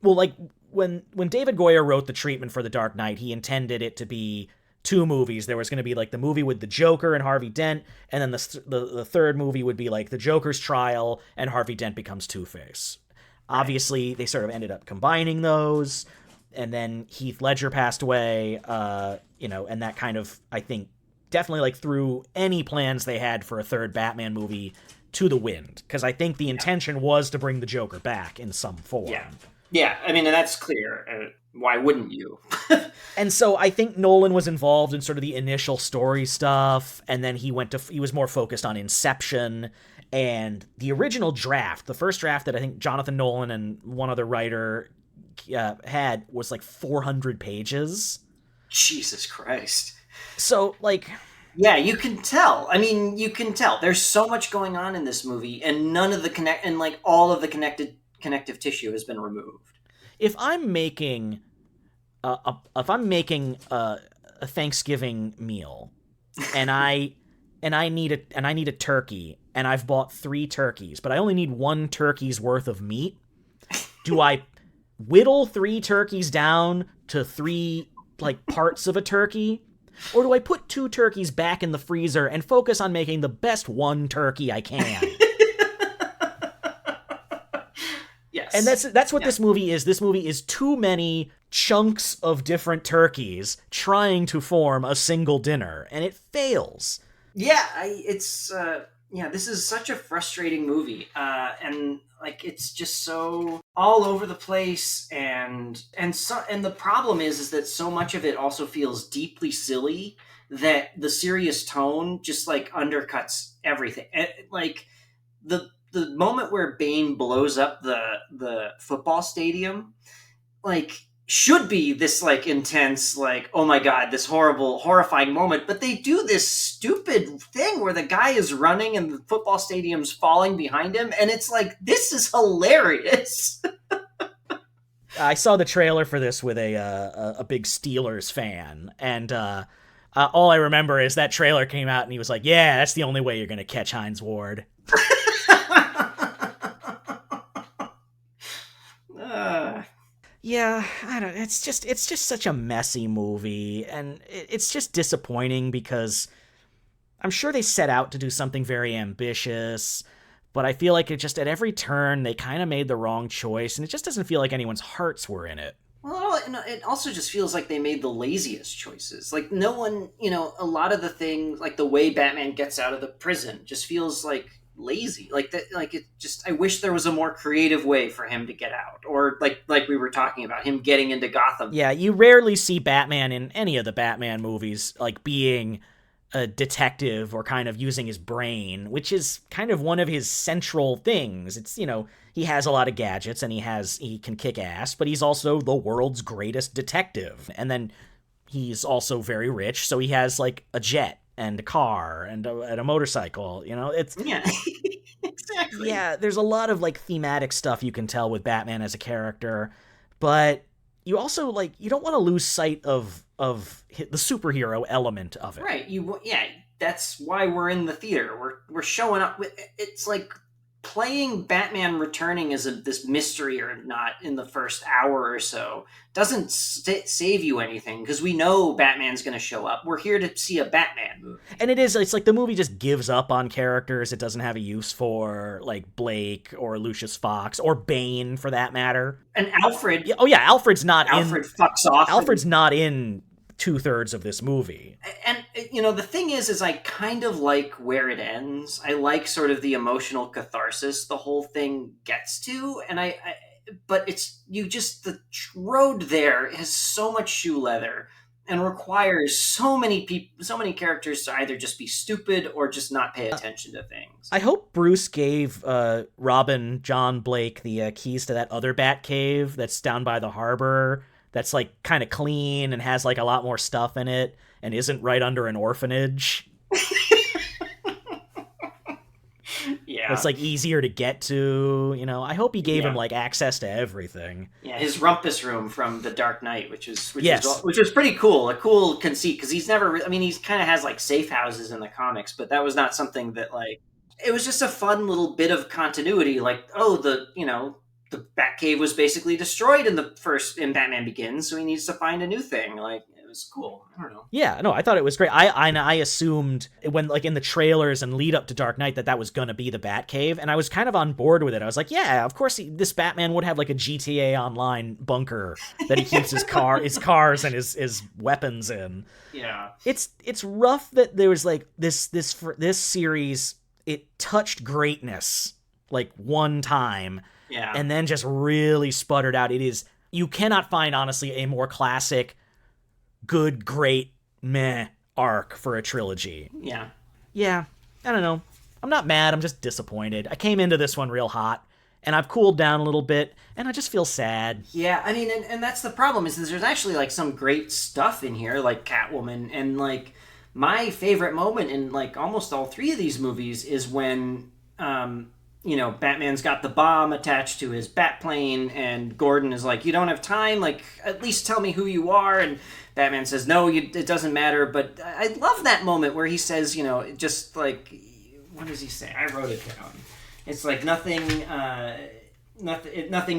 Well, like, when David Goyer wrote the treatment for The Dark Knight, he intended it to be 2 movies. There was going to be, like, the movie with the Joker and Harvey Dent, and then the third movie would be, like, the Joker's trial and Harvey Dent becomes Two-Face. Obviously, they sort of ended up combining those, and then Heath Ledger passed away, and that kind of, I think, definitely, like, threw any plans they had for a third Batman movie to the wind, because I think the intention was to bring the Joker back in some form. Yeah, I mean, and that's clear. Why wouldn't you? And so I think Nolan was involved in sort of the initial story stuff, and then he was more focused on Inception. And the original draft, the first draft that I think Jonathan Nolan and one other writer had, was like 400 pages. Jesus Christ. So, like... Yeah, you can tell. I mean, you can tell. There's so much going on in this movie, and none of the all of the connective tissue has been removed. If I'm making a Thanksgiving meal, and I need a turkey, and I've bought 3 turkeys, but I only need 1 turkey's worth of meat, do I whittle 3 turkeys down to 3 like parts of a turkey, or do I put 2 turkeys back in the freezer and focus on making the best 1 turkey I can? Yes. And that's what this movie is. This movie is too many chunks of different turkeys trying to form a single dinner, and it fails. Yeah, this is such a frustrating movie, and like it's just so all over the place, and the problem is that so much of it also feels deeply silly that the serious tone just like undercuts everything. Like the moment where Bane blows up the football stadium, like, should be this like intense, like, oh my god, this horrifying moment, but they do this stupid thing where the guy is running and the football stadium's falling behind him, and it's like, this is hilarious. I saw the trailer for this with a big Steelers fan, and all I remember is that trailer came out and he was like, yeah, that's the only way you're gonna catch Hines Ward. Yeah, I don't. It's just such a messy movie, and it's just disappointing because I'm sure they set out to do something very ambitious, but I feel like it just at every turn they kind of made the wrong choice, and it just doesn't feel like anyone's hearts were in it. Well, it also just feels like they made the laziest choices. Like no one, a lot of the things, like the way Batman gets out of the prison, just feels like lazy. Like that, like it just. I wish there was a more creative way for him to get out, or like we were talking about him getting into Gotham. Yeah, you rarely see Batman in any of the Batman movies like being a detective or kind of using his brain, which is kind of one of his central things. It's, he has a lot of gadgets and he can kick ass, but he's also the world's greatest detective. And then he's also very rich, so he has like a jet and a car and a motorcycle, it's Yeah. Exactly. yeah, there's a lot of like thematic stuff you can tell with Batman as a character, but you also like you don't want to lose sight of the superhero element of it. Right. That's why we're in the theater. We're showing up. It's like playing Batman returning as this mystery or not in the first hour or so doesn't save you anything because we know Batman's going to show up. We're here to see a Batman movie. And it's like the movie just gives up on characters it doesn't have a use for, like Blake or Lucius Fox or Bane for that matter. And Alfred. Alfred's fucks off. Alfred's not in 2/3 of this movie. And the thing is I kind of like where it ends. I like sort of the emotional catharsis the whole thing gets to, and but it's the road there has so much shoe leather and requires so many characters to either just be stupid or just not pay attention to things. I hope Bruce gave Robin John Blake the keys to that other Bat Cave that's down by the harbor. That's like kind of clean and has like a lot more stuff in it and isn't right under an orphanage. Yeah. It's like easier to get to, I hope he gave him like access to everything. Yeah, his rumpus room from The Dark Knight, which is pretty cool. A cool conceit because he's never he kind of has like safe houses in the comics, but that was not something that like it was just a fun little bit of continuity like the Batcave was basically destroyed in Batman Begins, so he needs to find a new thing. Like, it was cool. I don't know. Yeah, no, I thought it was great. I assumed when, like, in the trailers and lead up to Dark Knight that was going to be the Batcave, and I was kind of on board with it. I was like, yeah, of course this Batman would have, like, a GTA Online bunker that he keeps his cars and his weapons in. Yeah. It's rough that there was, like, this series, it touched greatness, like, one time. Yeah. And then just really sputtered out. You cannot find, honestly, a more classic, good, great, meh arc for a trilogy. Yeah. Yeah, I don't know. I'm not mad, I'm just disappointed. I came into this one real hot, and I've cooled down a little bit, and I just feel sad. Yeah, I mean, and that's the problem, is there's actually, like, some great stuff in here, like Catwoman, and, like, my favorite moment in, like, almost all three of these movies is when, Batman's got the bomb attached to his Batplane, and Gordon is like, you don't have time? Like, at least tell me who you are. And Batman says, no, it doesn't matter. But I love that moment where he says, just like, what does he say? I wrote it down. It's like nothing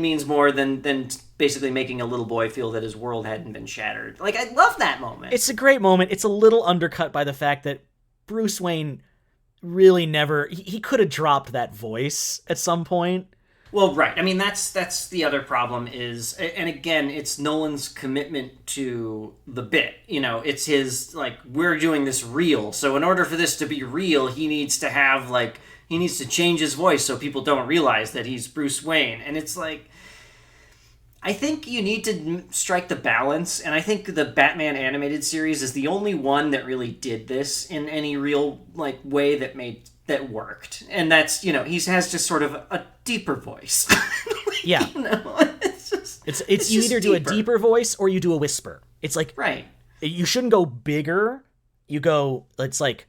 means more than basically making a little boy feel that his world hadn't been shattered. Like, I love that moment. It's a great moment. It's a little undercut by the fact that Bruce Wayne really never he could have dropped that voice at some point. Well, right. I mean, that's the other problem is, and again, it's Nolan's commitment to the bit. It's his, like, we're doing this real. So in order for this to be real, he needs to change his voice so people don't realize that he's Bruce Wayne. And it's like, I think you need to strike the balance, and I think the Batman animated series is the only one that really did this in any real like way that worked. And that's, he has just sort of a deeper voice. Yeah. It's you either do a deeper voice or you do a whisper. It's like, right. You shouldn't go bigger. You go, it's like,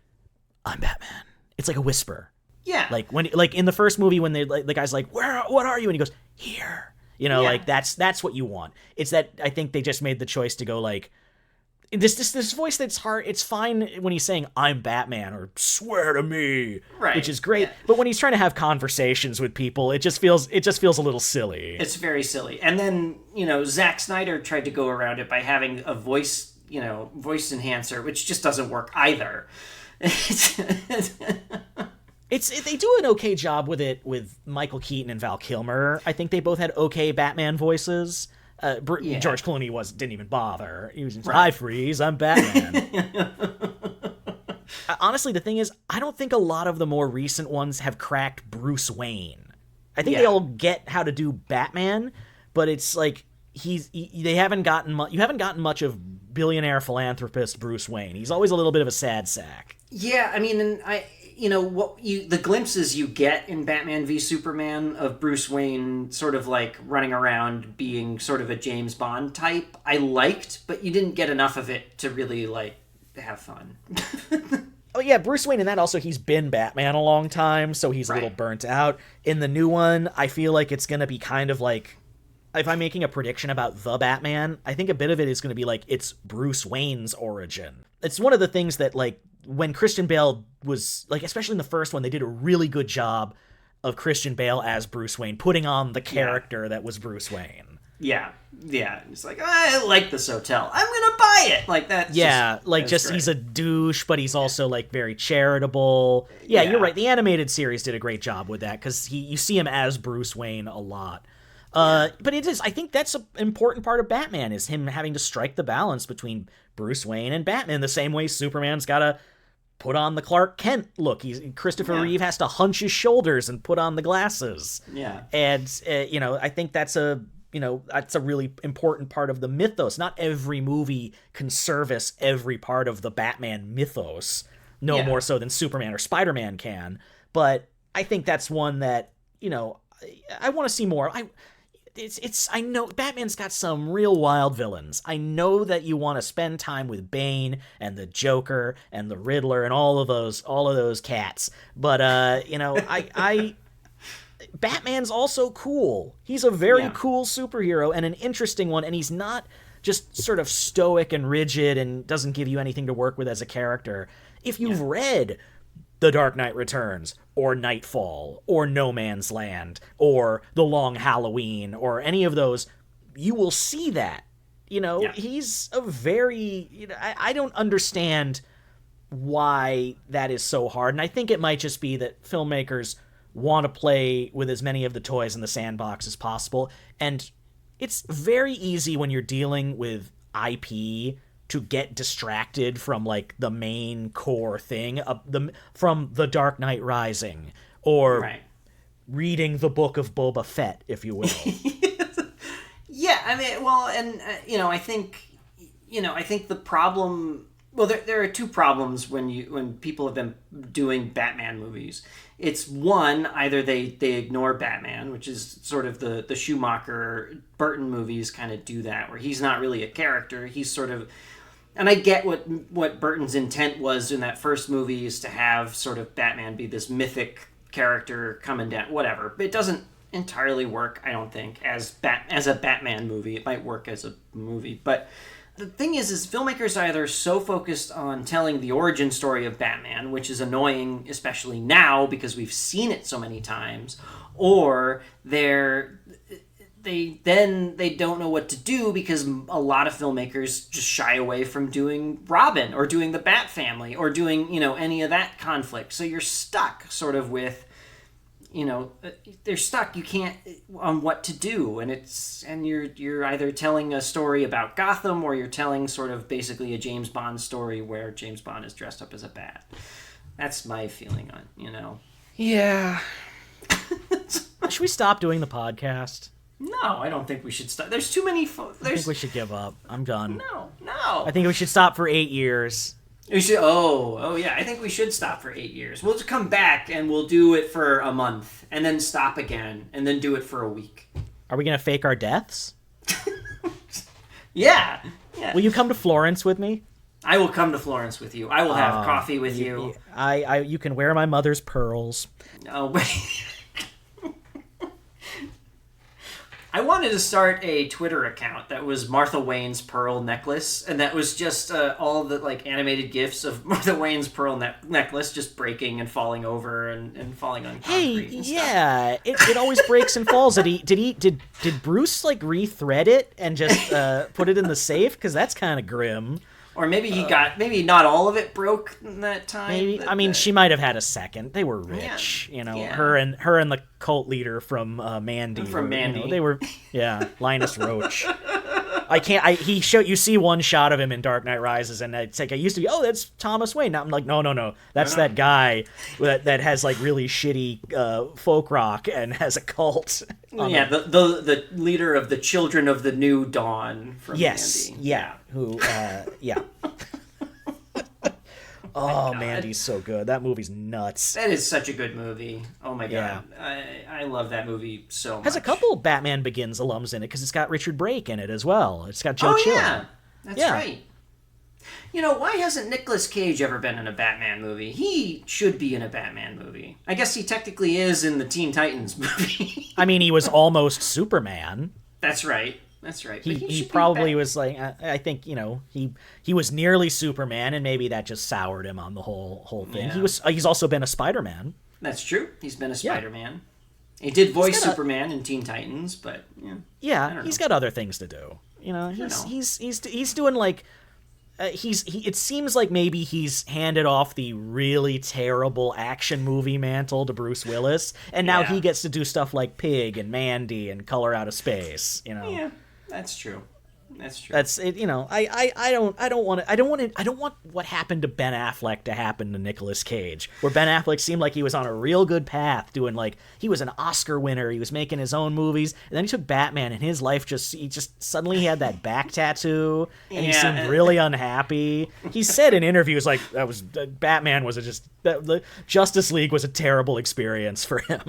I'm Batman. It's like a whisper. Yeah. Like when, like in the first movie when the guy's like, what are you? And he goes, here. Like that's what you want. It's that I think they just made the choice to go like this voice that's hard. It's fine when he's saying I'm Batman or swear to me, right? Which is great. Yeah. But when he's trying to have conversations with people, it just feels a little silly. It's very silly. And then Zack Snyder tried to go around it by having a voice enhancer, which just doesn't work either. They do an okay job with it with Michael Keaton and Val Kilmer. I think they both had okay Batman voices. George Clooney didn't even bother. He was just, hi, Freeze, I'm Batman. Honestly, the thing is, I don't think a lot of the more recent ones have cracked Bruce Wayne. I think they all get how to do Batman, but it's like you haven't gotten much of billionaire philanthropist Bruce Wayne. He's always a little bit of a sad sack. Yeah, I mean, and the glimpses you get in Batman v Superman of Bruce Wayne sort of like running around being sort of a James Bond type, I liked, but you didn't get enough of it to really like have fun. Oh yeah, Bruce Wayne in that also, he's been Batman a long time, so he's a little burnt out. In the new one, I feel like it's going to be kind of like, if I'm making a prediction about the Batman, I think a bit of it is going to be like, it's Bruce Wayne's origin. It's one of the things that, like, when Christian Bale was, like, especially in the first one, they did a really good job of Christian Bale as Bruce Wayne, putting on the character that was Bruce Wayne. Yeah. It's like, I like this hotel, I'm gonna buy it. Like that. Yeah, he's a douche, but he's also like very charitable. Yeah, you're right. The animated series did a great job with that because you see him as Bruce Wayne a lot. But I think that's an important part of Batman, is him having to strike the balance between Bruce Wayne and Batman, the same way Superman's got to put on the Clark Kent look. Christopher Reeve has to hunch his shoulders and put on the glasses. Yeah. And, I think that's a really important part of the mythos. Not every movie can service every part of the Batman mythos, more so than Superman or Spider-Man can. But I think that's one that, I want to see more. I know Batman's got some real wild villains. I know that you want to spend time with Bane and the Joker and the Riddler and all of those cats. But Batman's also cool. He's a very cool superhero and an interesting one, and he's not just sort of stoic and rigid and doesn't give you anything to work with as a character. If you've read The Dark Knight Returns, or Nightfall, or No Man's Land, or The Long Halloween, or any of those, you will see that. He's a very... I don't understand why that is so hard, and I think it might just be that filmmakers want to play with as many of the toys in the sandbox as possible, and it's very easy when you're dealing with IP to get distracted from, like, the main core thing, from The Dark Knight Rising, or reading the book of Boba Fett, if you will. Yeah, I mean, well, and, I think the problem... Well, there are two problems when people have been doing Batman movies. It's one, either they ignore Batman, which is sort of the Schumacher Burton movies kind of do that, where he's not really a character. He's sort of, and I get what Burton's intent was in that first movie, is to have sort of Batman be this mythic character coming down, whatever. But it doesn't entirely work, I don't think, as a Batman movie. It might work as a movie, but the thing is filmmakers are either so focused on telling the origin story of Batman, which is annoying, especially now because we've seen it so many times, or they don't know what to do because a lot of filmmakers just shy away from doing Robin or doing the Bat Family or doing, any of that conflict. So you're stuck sort of with, they're stuck. You can't on what to do, and you're either telling a story about Gotham, or you're telling sort of basically a James Bond story where James Bond is dressed up as a bat. That's my feeling on, Yeah. Should we stop doing the podcast? No, I don't think we should stop. There's too many. I think we should give up. I'm done. No. I think we should stop for 8 years. We should. Oh yeah. I think we should stop for 8 years. We'll just come back and we'll do it for a month, and then stop again, and then do it for a week. Are we gonna fake our deaths? Yeah. Will you come to Florence with me? I will come to Florence with you. I will have coffee with you. You can wear my mother's pearls. Oh wait. I wanted to start a Twitter account that was Martha Wayne's pearl necklace, and that was just all the like animated gifs of Martha Wayne's pearl necklace just breaking and falling over and falling on concrete. Hey, yeah, it always breaks and falls. Did Bruce like rethread it and just put it in the safe? Because that's kind of grim. Or maybe maybe not all of it broke in that time. Maybe. I mean, she might have had a second. They were rich, Yeah. Her and the cult leader from Mandy. From Mandy. They were, Linus Roach. You see one shot of him in Dark Knight Rises, and it's like, I used to be, that's Thomas Wayne. Now I'm like, no. That's that guy that has like really shitty folk rock and has a cult. The leader of the Children of the New Dawn from Yes. Mandy. Yeah. Who, yeah. Oh, Mandy's so good. That movie's nuts. That is such a good movie. Oh my Yeah. god. I love that movie so much. Has a couple Batman Begins alums in it because it's got Richard Brake in it as well. It's got Joe Chill. Yeah. That's right. Why hasn't Nicolas Cage ever been in a Batman movie? He should be in a Batman movie. I guess he technically is in the Teen Titans movie. I mean, he was almost Superman. That's right. But He probably was like, I think, he was nearly Superman, and maybe that just soured him on the whole thing. Yeah. He's also been a Spider-Man. That's true. He's been a Spider-Man. He did voice Superman in Teen Titans, but yeah, he's got other things to do. He's doing like it seems like maybe he's handed off the really terrible action movie mantle to Bruce Willis, and now he gets to do stuff like Pig and Mandy and Color Out of Space. Yeah, that's true. That's it. I don't want what happened to Ben Affleck to happen to Nicolas Cage, where Ben Affleck seemed like he was on a real good path, doing like, he was an Oscar winner, he was making his own movies, and then he took Batman, and his life he suddenly had that back tattoo, and he seemed really unhappy. He said in interviews like Batman was the Justice League was a terrible experience for him.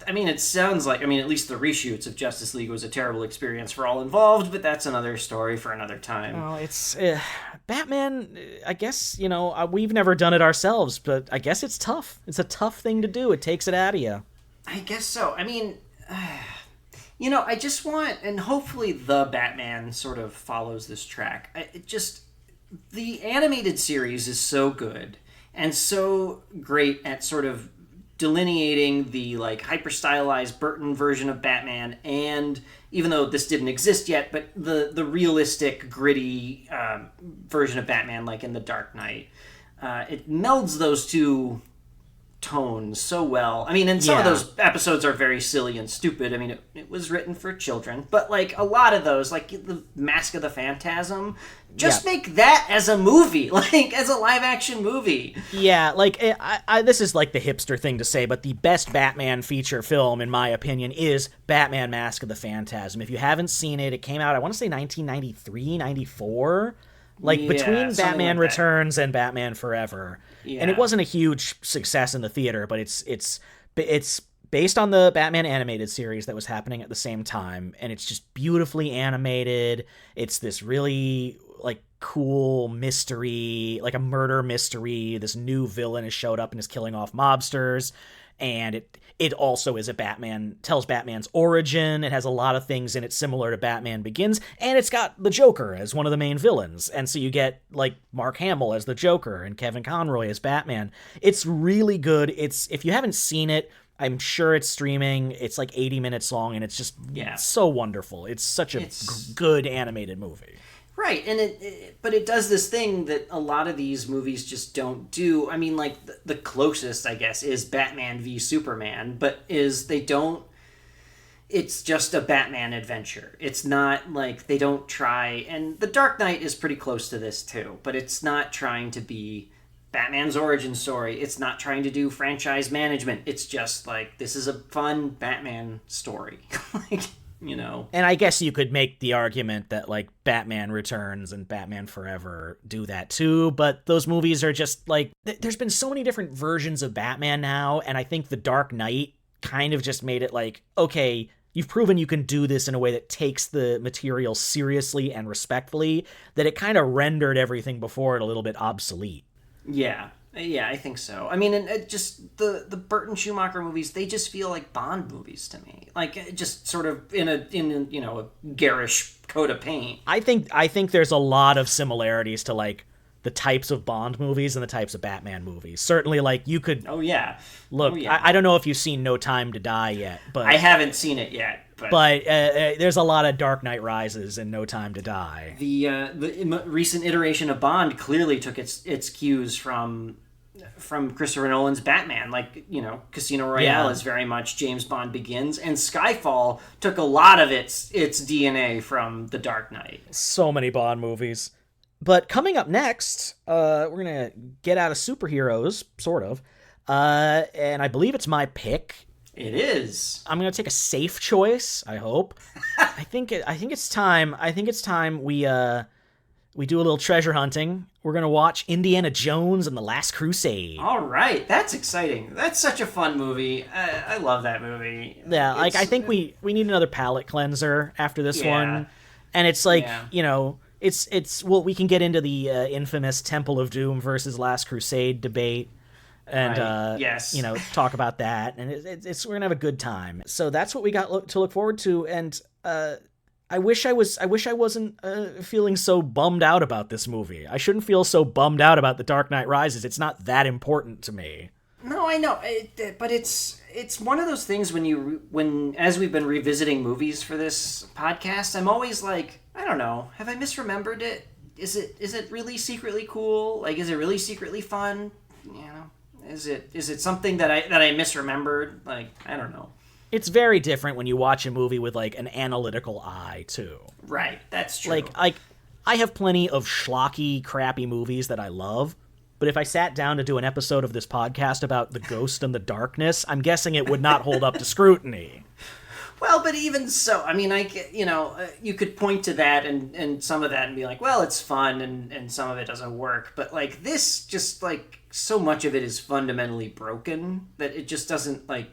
I mean, it sounds like, at least the reshoots of Justice League was a terrible experience for all involved, but that's another story for another time. Oh, it's Batman. I guess we've never done it ourselves, but I guess it's tough. It's a tough thing to do. It takes it out of you. I guess so. I mean, I just want, and hopefully the Batman sort of follows this track. The animated series is so good and so great at sort of delineating the like hyper stylized Burton version of Batman, and even though this didn't exist yet, but the realistic gritty version of Batman, like in The Dark Knight, it melds those two tones so well. I mean, and some of those episodes are very silly and stupid. I mean, it was written for children, but like a lot of those, like the Mask of the Phantasm, just make that as a movie, like as a live action movie. Yeah, like this is like the hipster thing to say, but the best Batman feature film, in my opinion, is Batman Mask of the Phantasm. If you haven't seen it, it came out, I want to say 1993, 94. Like between Batman like Returns and Batman Forever. Yeah. And it wasn't a huge success in the theater, but it's based on the Batman animated series that was happening at the same time, and it's just beautifully animated. It's this really like cool mystery, like a murder mystery. This new villain has showed up and is killing off mobsters, and it also is tells Batman's origin. It has a lot of things in it similar to Batman Begins, and it's got the Joker as one of the main villains. And so you get like Mark Hamill as the Joker and Kevin Conroy as Batman. It's really good. If you haven't seen it, I'm sure it's streaming. It's like 80 minutes long, and it's just so wonderful. It's such a good animated movie. Right, and but it does this thing that a lot of these movies just don't do. I mean, like, the closest, I guess, is Batman v Superman, but it's just a Batman adventure. It's not, like, they don't try, and The Dark Knight is pretty close to this, too, but it's not trying to be Batman's origin story. It's not trying to do franchise management. It's just, like, this is a fun Batman story. Like... And I guess you could make the argument that like Batman Returns and Batman Forever do that too, but those movies are just like, there's been so many different versions of Batman now, and I think The Dark Knight kind of just made it like, okay, you've proven you can do this in a way that takes the material seriously and respectfully, that it kind of rendered everything before it a little bit obsolete. Yeah, I think so. I mean, and it just the Burton Schumacher movies, they just feel like Bond movies to me. Like, just sort of in a garish coat of paint. I think there's a lot of similarities to like the types of Bond movies and the types of Batman movies. Certainly, like, you could Oh yeah. look. Oh, yeah. I don't know if you've seen No Time to Die yet, but I haven't seen it yet, but there's a lot of Dark Knight Rises in No Time to Die. the recent iteration of Bond clearly took its cues from Christopher Nolan's Batman. Like, you know, Casino Royale Yeah. is very much James Bond Begins, and Skyfall took a lot of its DNA from The Dark Knight. So many Bond movies. But coming up next, we're gonna get out of superheroes, sort of, and I believe it's my pick. It is. I'm gonna take a safe choice. I hope. I think it's time. I think it's time we do a little treasure hunting. We're gonna watch Indiana Jones and the Last Crusade. All right, that's exciting. That's such a fun movie. I love that movie. Yeah, like I It's- think we need another palate cleanser after this Yeah. one, and it's like Yeah. you know. It's well, we can get into the infamous Temple of Doom versus Last Crusade debate, and Right. Yes. you know, talk about that, and it's we're gonna have a good time. So that's what we got to look forward to, and I wish I wasn't feeling so bummed out about this movie. I shouldn't feel so bummed out about The Dark Knight Rises. It's not that important to me. No, I know, but it's one of those things when as we've been revisiting movies for this podcast, I'm always like, I don't know, have I misremembered it? Is it really secretly cool? Like, is it really secretly fun? You know, is it something that I misremembered? Like, I don't know. It's very different when you watch a movie with like an analytical eye too. Right, that's true. Like I have plenty of schlocky, crappy movies that I love, but if I sat down to do an episode of this podcast about the ghost and the darkness, I'm guessing it would not hold up to scrutiny. Well, but even so, I mean, you could point to that and some of that and be like, well, it's fun, and some of it doesn't work. But like this, just like so much of it is fundamentally broken that it just doesn't like.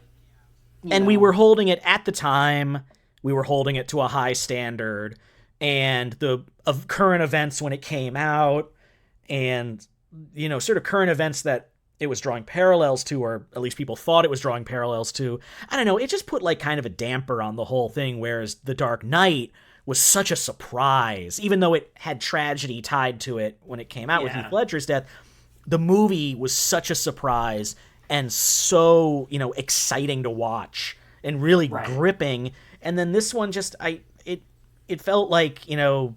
And we were holding it at the time. We were holding it to a high standard, and the of current events when it came out, and you know, sort of current events that it was drawing parallels to, or at least people thought it was drawing parallels to. I don't know, it just put like kind of a damper on the whole thing, whereas The Dark Knight was such a surprise. Even though it had tragedy tied to it when it came out with Heath Ledger's death, the movie was such a surprise and so, you know, exciting to watch and really gripping. And then this one just, it felt like, you know,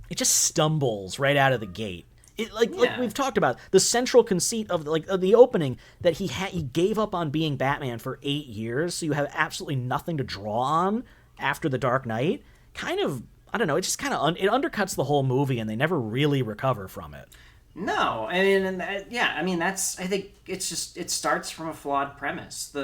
it just stumbles right out of the gate. Like we've talked about, the central conceit of the opening, that he gave up on being Batman for 8 years, so you have absolutely nothing to draw on after The Dark Knight. Kind of, I don't know, it just kind of it undercuts the whole movie, and they never really recover from it. No, I mean, I mean that's. I think it's just it starts from a flawed premise.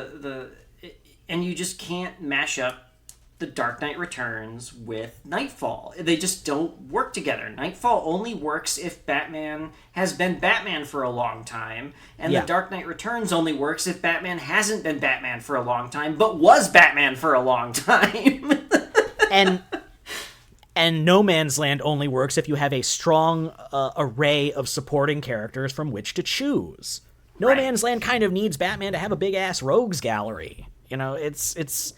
And you just can't mash up The Dark Knight Returns with Nightfall. They just don't work together. Nightfall only works if Batman has been Batman for a long time, and The Dark Knight Returns only works if Batman hasn't been Batman for a long time, but was Batman for a long time. And No Man's Land only works if you have a strong array of supporting characters from which to choose. No Man's Land kind of needs Batman to have a big-ass rogues gallery. You know, it's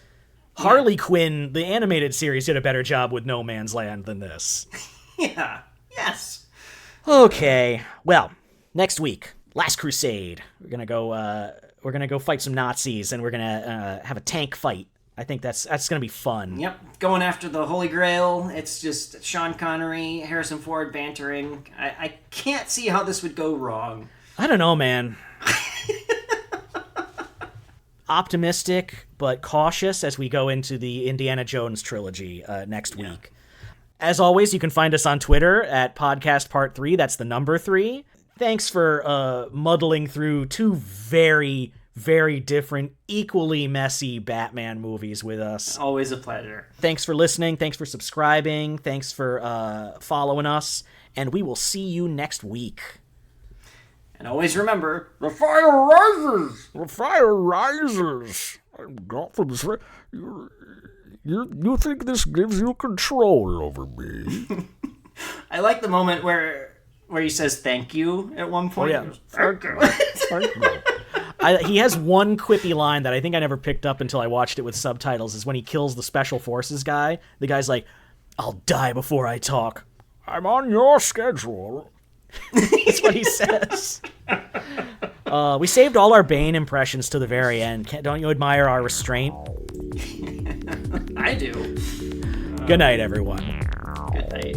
Harley Quinn, the animated series, did a better job with No Man's Land than this. Yeah. Yes. Okay. Well, next week, Last Crusade. We're gonna go fight some Nazis, and we're gonna have a tank fight. I think that's gonna be fun. Yep, going after the Holy Grail. It's just Sean Connery, Harrison Ford bantering. I can't see how this would go wrong. I don't know, man. Optimistic, but cautious as we go into the Indiana Jones trilogy next week. As always, you can find us on Twitter at Podcast Part 3. That's the number 3. Thanks for muddling through two very, very different, equally messy Batman movies with us. Always a pleasure. Thanks for listening. Thanks for subscribing. Thanks for following us. And we will see you next week. And always remember, the fire rises! The fire rises. You think this gives you control over me? I like the moment where he says thank you at one point. Oh, yeah. Thank you. He has one quippy line that I think I never picked up until I watched it with subtitles, is when he kills the Special Forces guy. The guy's like, I'll die before I talk. I'm on your schedule. what he says. We saved all our Bane impressions to the very end. Don't you admire our restraint? I do. Good night, everyone. Good night.